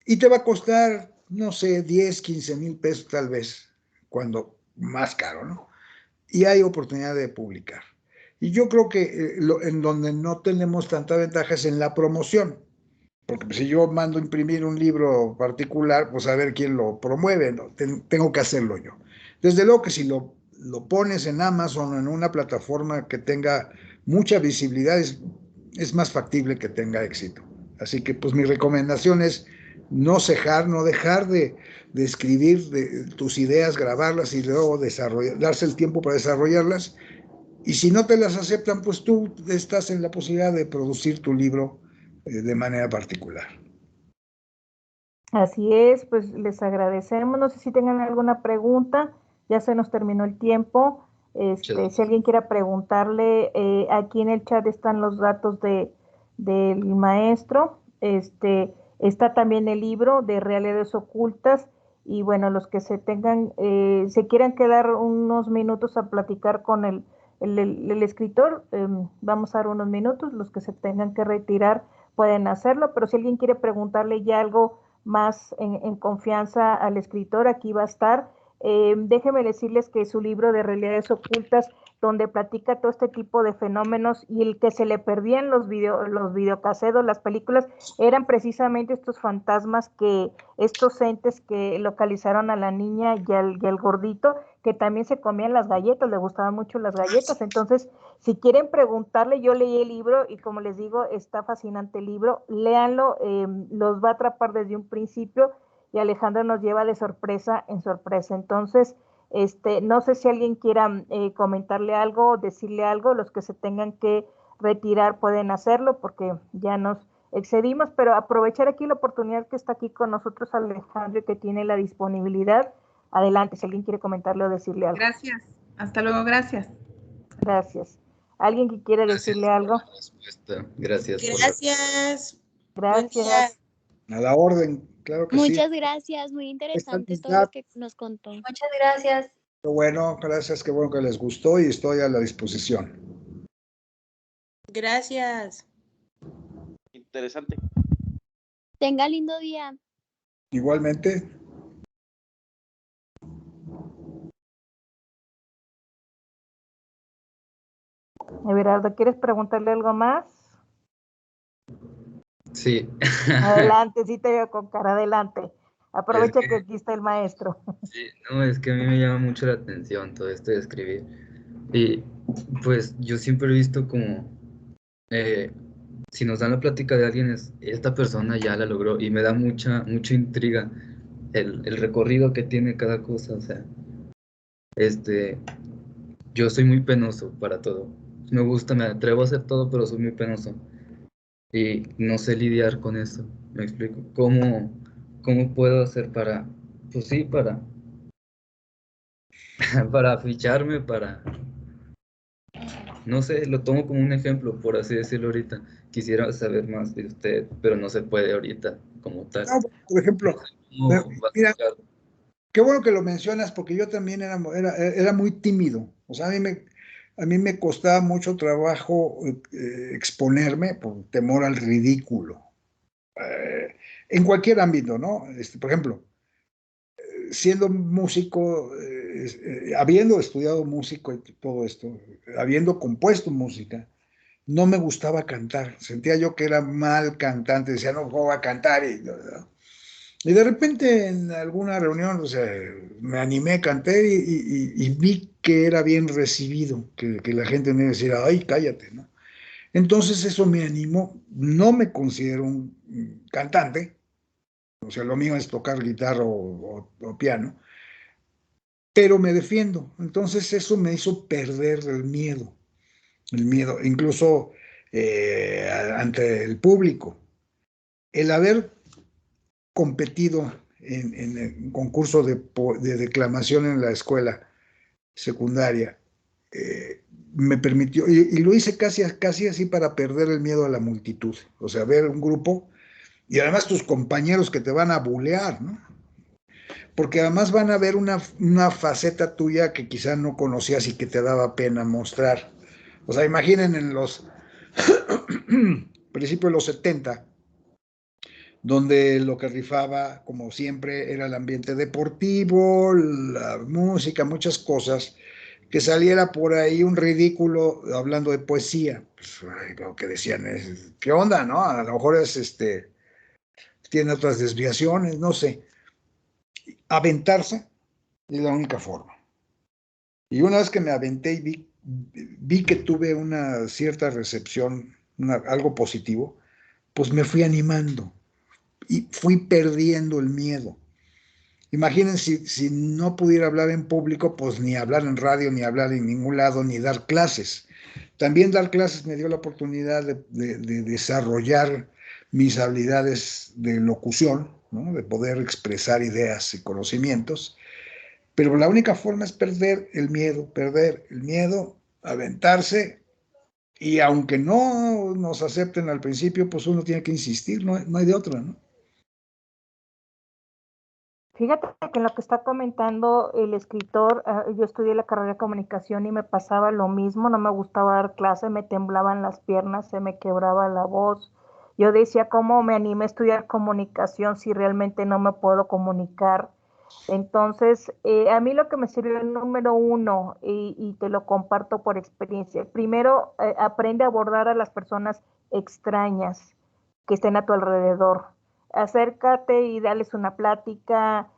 y te va a costar, no sé, 10, 15 mil pesos tal vez, cuando más caro, ¿no? Y hay oportunidad de publicar. Y yo creo que en donde no tenemos tanta ventaja es en la promoción. Porque si yo mando imprimir un libro particular, pues a ver quién lo promueve, ¿no? Tengo que hacerlo yo. Desde luego que si lo pones en Amazon o en una plataforma que tenga mucha visibilidad, es más factible que tenga éxito. Así que pues mi recomendación es no cejar, no dejar de escribir tus ideas, grabarlas y luego darse el tiempo para desarrollarlas. Y si no te las aceptan, pues tú estás en la posibilidad de producir tu libro de manera particular. Así es, pues les agradecemos. No sé si tengan alguna pregunta, ya se nos terminó el tiempo. Si alguien quiera preguntarle, aquí en el chat están los datos del maestro. Está también el libro de Realidades Ocultas. Y bueno, los que se quieran quedar unos minutos a platicar con el escritor, vamos a dar unos minutos. Los que se tengan que retirar pueden hacerlo, pero si alguien quiere preguntarle ya algo más en confianza al escritor, aquí va a estar. Déjenme decirles que su libro de Realidades Ocultas, donde platica todo este tipo de fenómenos, y el que se le perdían los videocasetos, las películas, eran precisamente estos fantasmas, estos entes que localizaron a la niña y al gordito, que también se comían las galletas, le gustaban mucho las galletas. Entonces, si quieren preguntarle, yo leí el libro y como les digo, está fascinante el libro, léanlo, los va a atrapar desde un principio, y Alejandro nos lleva de sorpresa en sorpresa. Entonces, no sé si alguien quiera comentarle algo, decirle algo. Los que se tengan que retirar pueden hacerlo porque ya nos excedimos, pero aprovechar aquí la oportunidad que está aquí con nosotros Alejandro y que tiene la disponibilidad. Adelante, si alguien quiere comentarle o decirle algo. Gracias. Hasta luego, gracias. Gracias. ¿Alguien que quiere decirle algo? Gracias. Gracias. Gracias. A la orden, claro que sí. Muchas gracias, muy interesante todo lo que nos contó. Muchas gracias. Qué bueno, gracias, qué bueno que les gustó y estoy a la disposición. Gracias. Interesante. Tenga lindo día. Igualmente. Everardo, ¿quieres preguntarle algo más? Sí. Adelante, sí te veo con cara, adelante. Aprovecha que aquí está el maestro. Sí, no, es que a mí me llama mucho la atención todo esto de escribir. Y pues yo siempre he visto como, si nos dan la plática de alguien, esta persona ya la logró, y me da mucha intriga el recorrido que tiene cada cosa. O sea, yo soy muy penoso para todo. Me atrevo a hacer todo, pero soy muy penoso. Y no sé lidiar con eso. ¿Me explico? ¿Cómo puedo hacer pues sí, para ficharme, no sé, lo tomo como un ejemplo, por así decirlo ahorita. Quisiera saber más de usted, pero no se puede ahorita como tal. No, por ejemplo, mira, qué bueno que lo mencionas, porque yo también era muy tímido. O sea, a mí me costaba mucho trabajo exponerme por temor al ridículo. En cualquier ámbito, ¿no? Por ejemplo, siendo músico, habiendo estudiado músico y todo esto, habiendo compuesto música, no me gustaba cantar. Sentía yo que era mal cantante, decía, no voy a cantar. Y de repente en alguna reunión, o sea, me animé, canté y vi que era bien recibido, que la gente no iba a decir, ay, cállate, ¿no? Entonces eso me animó. No me considero un cantante, o sea, lo mío es tocar guitarra o piano, pero me defiendo. Entonces eso me hizo perder el miedo, incluso ante el público. El haber competido en el concurso de declamación en la escuela secundaria, me permitió, y lo hice casi así para perder el miedo a la multitud, o sea, ver un grupo y además tus compañeros que te van a bulear, ¿no? Porque además van a ver una faceta tuya que quizá no conocías y que te daba pena mostrar. O sea, imaginen en los principios de los 70, donde lo que rifaba, como siempre, era el ambiente deportivo, la música, muchas cosas, que saliera por ahí un ridículo hablando de poesía. Pues, lo que decían es, ¿qué onda, no? A lo mejor tiene otras desviaciones, no sé. Aventarse es la única forma. Y una vez que me aventé y vi que tuve una cierta recepción, algo positivo, pues me fui animando y fui perdiendo el miedo. Imagínense si no pudiera hablar en público, pues ni hablar en radio, ni hablar en ningún lado, ni dar clases. También dar clases me dio la oportunidad de desarrollar mis habilidades de locución, ¿no? De poder expresar ideas y conocimientos. Pero la única forma es perder el miedo, aventarse, y aunque no nos acepten al principio, pues uno tiene que insistir, no hay de otra, ¿no? Fíjate que en lo que está comentando el escritor, yo estudié la carrera de comunicación y me pasaba lo mismo, no me gustaba dar clase, me temblaban las piernas, se me quebraba la voz. Yo decía, ¿cómo me animé a estudiar comunicación si realmente no me puedo comunicar? Entonces, a mí lo que me sirvió el número uno, y te lo comparto por experiencia, primero, aprende a abordar a las personas extrañas que estén a tu alrededor. Acércate y dales una plática,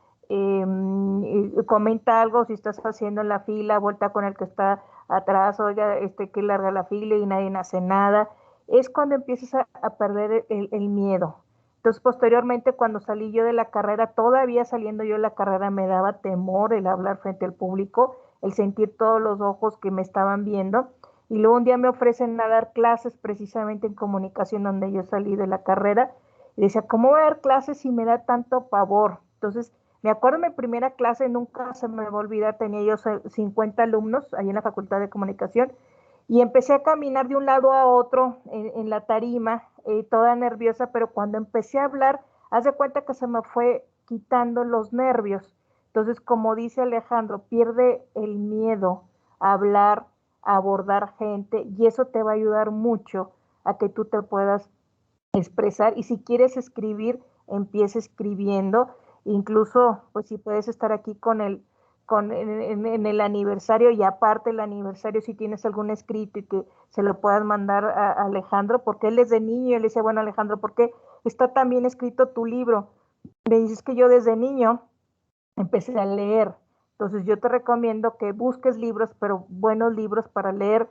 comenta algo si estás haciendo en la fila, vuelta con el que está atrás, oiga, que larga la fila y nadie hace nada. Es cuando empiezas a perder el miedo. Entonces, posteriormente, cuando salí yo de la carrera, todavía saliendo yo de la carrera, me daba temor el hablar frente al público, el sentir todos los ojos que me estaban viendo. Y luego un día me ofrecen a dar clases precisamente en comunicación, donde yo salí de la carrera. Y decía, ¿cómo voy a dar clases si me da tanto pavor? Entonces, me acuerdo de mi primera clase, nunca se me va a olvidar, tenía yo 50 alumnos ahí en la Facultad de Comunicación, y empecé a caminar de un lado a otro en la tarima, toda nerviosa, pero cuando empecé a hablar, haz de cuenta que se me fue quitando los nervios. Entonces, como dice Alejandro, pierde el miedo a hablar, a abordar gente, y eso te va a ayudar mucho a que tú te puedas expresar. Y si quieres escribir, empieza escribiendo. Incluso, pues si puedes estar aquí en el aniversario, y aparte el aniversario, si tienes algún escrito y que se lo puedas mandar a Alejandro, porque él es de niño, y él dice, bueno, Alejandro, ¿por qué está tan bien escrito tu libro? Me dices que yo desde niño empecé a leer. Entonces yo te recomiendo que busques libros, pero buenos libros para leer.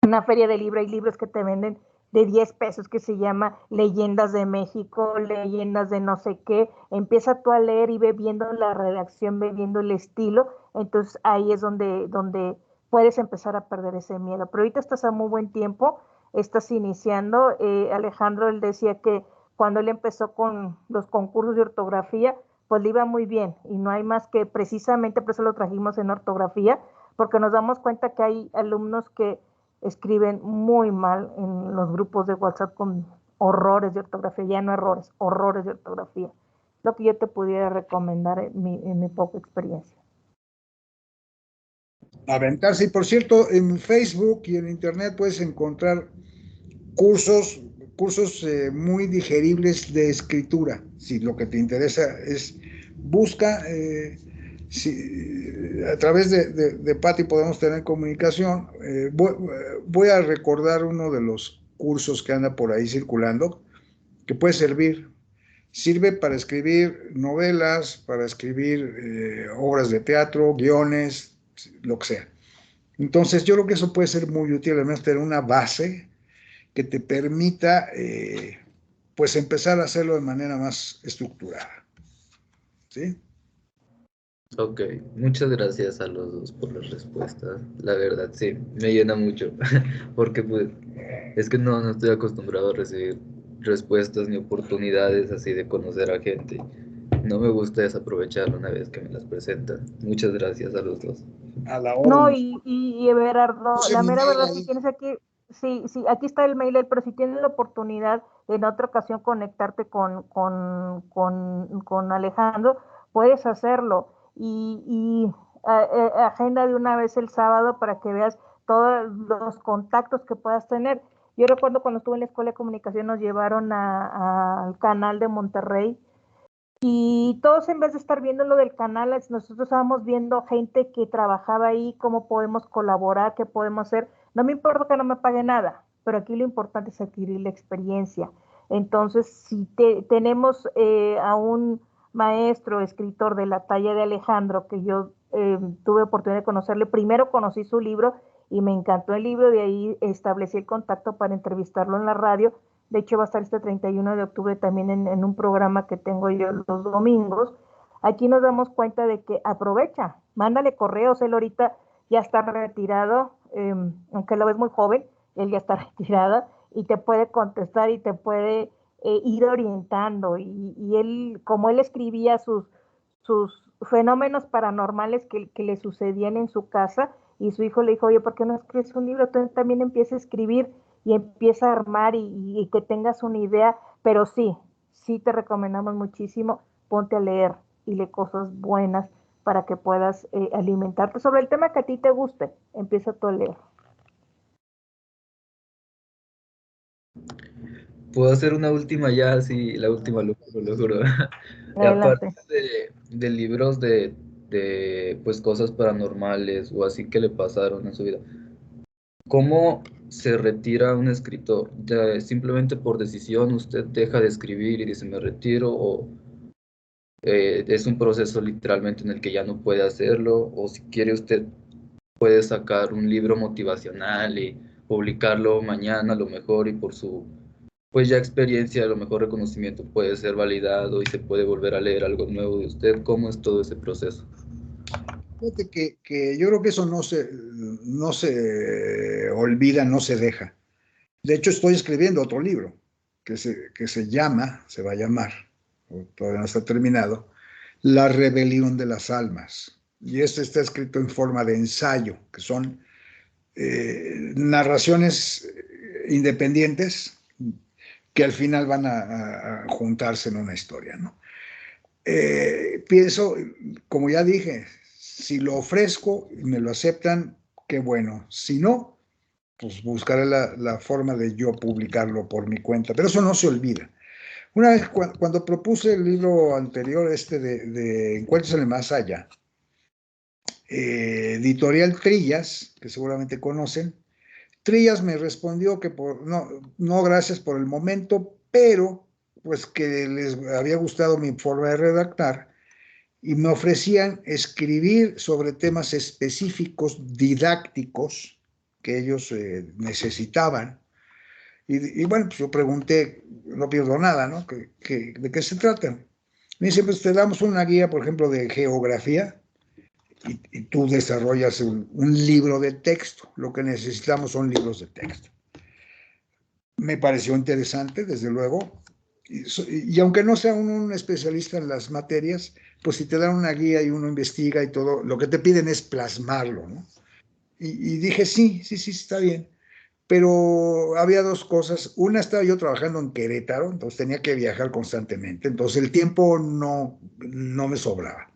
Una feria de libros, hay libros que te venden de 10 pesos que se llama Leyendas de México, Leyendas de no sé qué. Empieza tú a leer y ve viendo la redacción, ve viendo el estilo. Entonces ahí es donde puedes empezar a perder ese miedo. Pero ahorita estás a muy buen tiempo, estás iniciando. Alejandro, él decía que cuando él empezó con los concursos de ortografía, pues le iba muy bien. Y no hay más que, precisamente por eso lo trajimos en ortografía, porque nos damos cuenta que hay alumnos que escriben muy mal en los grupos de WhatsApp con horrores de ortografía, ya no errores, horrores de ortografía. Lo que yo te pudiera recomendar en mi poca experiencia. Aventarse. Y por cierto, en Facebook y en Internet puedes encontrar cursos muy digeribles de escritura. Si lo que te interesa es, busca, a través de Patti podemos tener comunicación. Voy a recordar uno de los cursos que anda por ahí circulando, que puede servir. Sirve para escribir novelas, para escribir obras de teatro, guiones, lo que sea. Entonces, yo creo que eso puede ser muy útil, además tener una base que te permita, pues, empezar a hacerlo de manera más estructurada. ¿Sí? Ok, muchas gracias a los dos por las respuestas. La verdad, sí, me llena mucho, porque pues es que no estoy acostumbrado a recibir respuestas ni oportunidades así de conocer a gente. No me gusta desaprovecharlo una vez que me las presentan. Muchas gracias a los dos. A la No, orden. y Everardo, Puse la mi mera mail verdad, si ahí. tienes aquí, sí, sí, aquí está el mail, pero si tienes la oportunidad en otra ocasión conectarte con Alejandro, puedes hacerlo. Agenda de una vez el sábado para que veas todos los contactos que puedas tener. Yo recuerdo cuando estuve en la Escuela de Comunicación nos llevaron al canal de Monterrey y todos en vez de estar viendo lo del canal, nosotros estábamos viendo gente que trabajaba ahí, cómo podemos colaborar, qué podemos hacer. No me importa que no me pague nada, pero aquí lo importante es adquirir la experiencia. Entonces, si tenemos a un maestro, escritor de la talla de Alejandro, que yo tuve oportunidad de conocerle, primero conocí su libro y me encantó el libro, de ahí establecí el contacto para entrevistarlo en la radio. De hecho, va a estar este 31 de octubre también en un programa que tengo yo los domingos. Aquí nos damos cuenta de que aprovecha, mándale correos. Él ahorita ya está retirado, aunque lo ves muy joven, él ya está retirado y te puede contestar y te puede ir orientando. Y él, como él escribía sus fenómenos paranormales que le sucedían en su casa, y su hijo le dijo, oye, ¿por qué no escribes un libro? Entonces también empieza a escribir y empieza a armar y que tengas una idea, pero sí te recomendamos muchísimo, ponte a leer y lee cosas buenas para que puedas alimentarte sobre el tema que a ti te guste, empieza tú a leer. Puedo hacer una última ya, sí, la última, lo juro. Y aparte Adelante. de libros de pues cosas paranormales o así que le pasaron en su vida, ¿cómo se retira un escritor? ¿Ya simplemente por decisión usted deja de escribir y dice me retiro? ¿O es un proceso literalmente en el que ya no puede hacerlo? ¿O si quiere usted puede sacar un libro motivacional y publicarlo mañana a lo mejor y por su pues ya experiencia, a lo mejor reconocimiento puede ser validado y se puede volver a leer algo nuevo de usted? ¿Cómo es todo ese proceso? Fíjate que yo creo que eso no se olvida, no se deja. De hecho, estoy escribiendo otro libro se va a llamar, todavía no está terminado, La rebelión de las almas. Y este está escrito en forma de ensayo, que son narraciones independientes que al final van a juntarse en una historia, ¿no? Pienso, como ya dije, si lo ofrezco y me lo aceptan, qué bueno. Si no, pues buscaré la forma de yo publicarlo por mi cuenta. Pero eso no se olvida. Una vez cuando propuse el libro anterior, de Encuentros en el Más Allá, Editorial Trillas, que seguramente conocen, Trillas me respondió que no gracias por el momento, pero pues que les había gustado mi forma de redactar y me ofrecían escribir sobre temas específicos didácticos que ellos necesitaban. Y bueno, pues yo pregunté, no pierdo nada, ¿no? ¿De qué se trata? Me dice, pues te damos una guía, por ejemplo, de geografía y tú desarrollas un libro de texto. Lo que necesitamos son libros de texto. Me pareció interesante, desde luego, y aunque no sea un especialista en las materias, pues si te dan una guía y uno investiga y todo, lo que te piden es plasmarlo, ¿no? Y dije, sí, está bien. Pero había dos cosas. Una, estaba yo trabajando en Querétaro, entonces tenía que viajar constantemente, entonces el tiempo no me sobraba.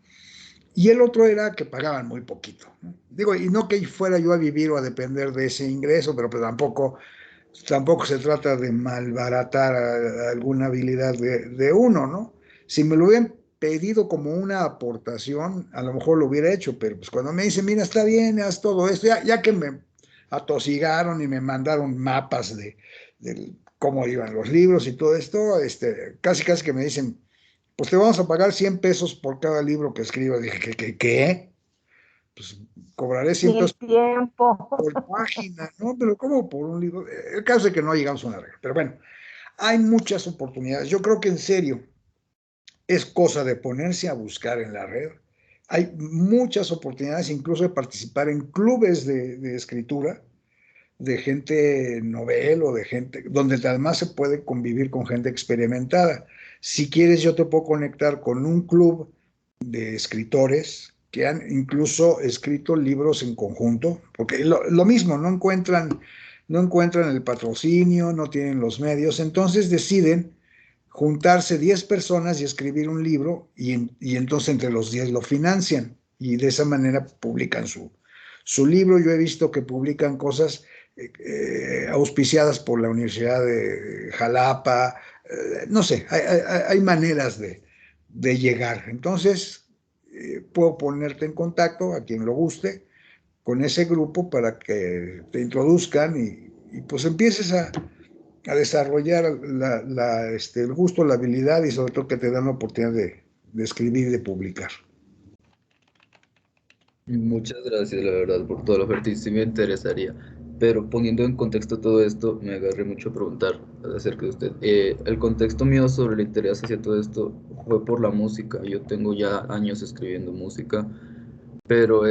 Y el otro era que pagaban muy poquito, ¿no? Digo, y no que fuera yo a vivir o a depender de ese ingreso, pero pues tampoco se trata de malbaratar alguna habilidad de uno, ¿no? Si me lo hubieran pedido como una aportación, a lo mejor lo hubiera hecho, pero pues cuando me dicen, mira, está bien, haz todo esto, ya que me atosigaron y me mandaron mapas de cómo iban los libros y todo esto, casi que me dicen, pues te vamos a pagar 100 pesos por cada libro que escribas. Dije, ¿qué? pues cobraré Ni 100 el pesos tiempo. por página, ¿no? Pero ¿cómo por un libro? El caso es que no llegamos a una regla. Pero bueno, hay muchas oportunidades. Yo creo que en serio es cosa de ponerse a buscar en la red. Hay muchas oportunidades, incluso de participar en clubes de escritura, de gente novel o de gente, donde además se puede convivir con gente experimentada. Si quieres, yo te puedo conectar con un club de escritores que han incluso escrito libros en conjunto, porque lo mismo, no encuentran el patrocinio, no tienen los medios, entonces deciden juntarse 10 personas y escribir un libro y entonces entre los 10 lo financian y de esa manera publican su libro. Yo he visto que publican cosas auspiciadas por la Universidad de Jalapa, no sé, hay maneras de llegar. Entonces, puedo ponerte en contacto a quien lo guste con ese grupo para que te introduzcan y pues empieces a desarrollar el gusto, la habilidad y sobre todo que te dan la oportunidad de escribir y de publicar. Muchas gracias, la verdad, por toda la oferta y sí me interesaría. Pero poniendo en contexto todo esto, me agarré mucho a preguntar acerca de usted. El contexto mío sobre el interés hacia todo esto fue por la música. Yo tengo ya años escribiendo música, pero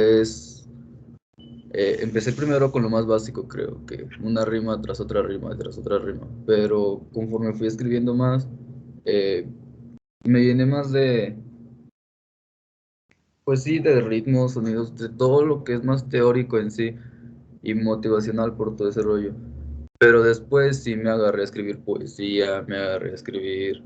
empecé primero con lo más básico, creo, que una rima tras otra rima tras otra rima. Pero conforme fui escribiendo más, eh, me llené más pues sí, de ritmos, sonidos, de todo lo que es más teórico en sí y motivacional por todo ese rollo. Pero después sí me agarré a escribir poesía, me agarré a escribir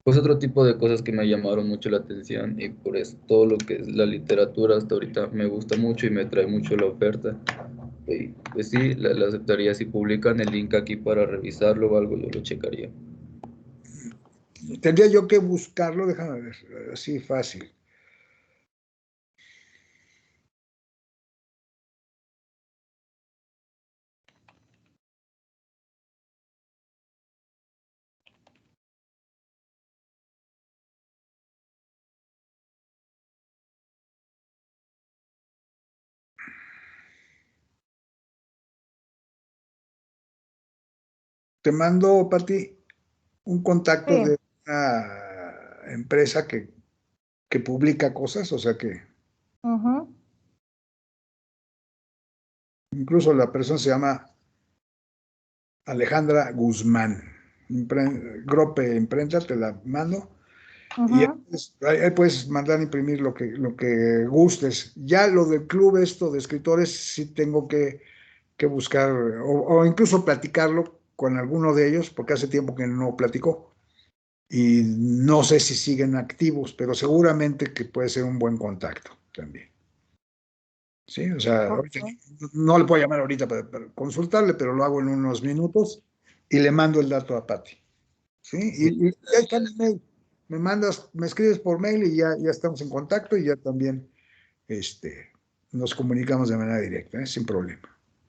pues otro tipo de cosas que me llamaron mucho la atención y por eso todo lo que es la literatura hasta ahorita me gusta mucho y me trae mucho la oferta. Y pues sí, la aceptaría si publican el link aquí para revisarlo o algo, yo lo checaría. Tendría yo que buscarlo, déjame ver, así fácil. Te mando, Pati, un contacto Sí. de una empresa que publica cosas, o sea que Ujú. incluso la persona se llama Alejandra Guzmán. Grope Imprenta, te la mando. Y Ujú. ahí puedes mandar a imprimir lo que gustes. Ya lo del club, esto de escritores, sí tengo que buscar o incluso platicarlo con alguno de ellos, porque hace tiempo que no platicó. Y no sé si siguen activos, pero seguramente que puede ser un buen contacto también. Sí, o sea, ahorita Ok. no le puedo llamar ahorita para consultarle, pero lo hago en unos minutos y le mando el dato a Patti. ¿Sí? Sí, Y ahí está mi mail. Me escribes por mail y ya estamos en contacto y ya también nos comunicamos de manera directa, sin problema.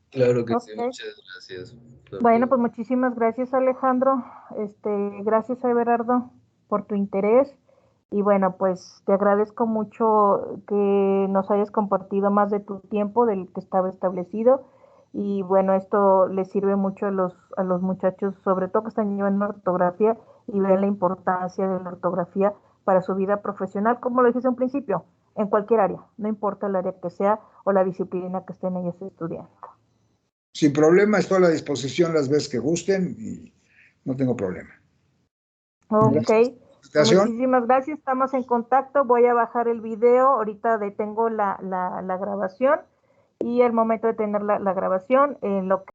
claro que sí, Ok. muchas gracias por Bueno, todo. pues muchísimas gracias, Alejandro. Gracias, Everardo, por tu interés. Y bueno, pues te agradezco mucho que nos hayas compartido más de tu tiempo del que estaba establecido. Y bueno, esto les sirve mucho a los muchachos, sobre todo que están llevando ortografía y ven la importancia de la ortografía para su vida profesional, como lo dijiste en un principio, en cualquier área, no importa el área que sea o la disciplina que estén ellos estudiando. Sin problema, estoy a la disposición las veces que gusten y no tengo problema. Ok, Gracias por la pues invitación. muchísimas gracias, estamos en contacto, voy a bajar el video, ahorita detengo la grabación y al momento de tener la grabación, en lo que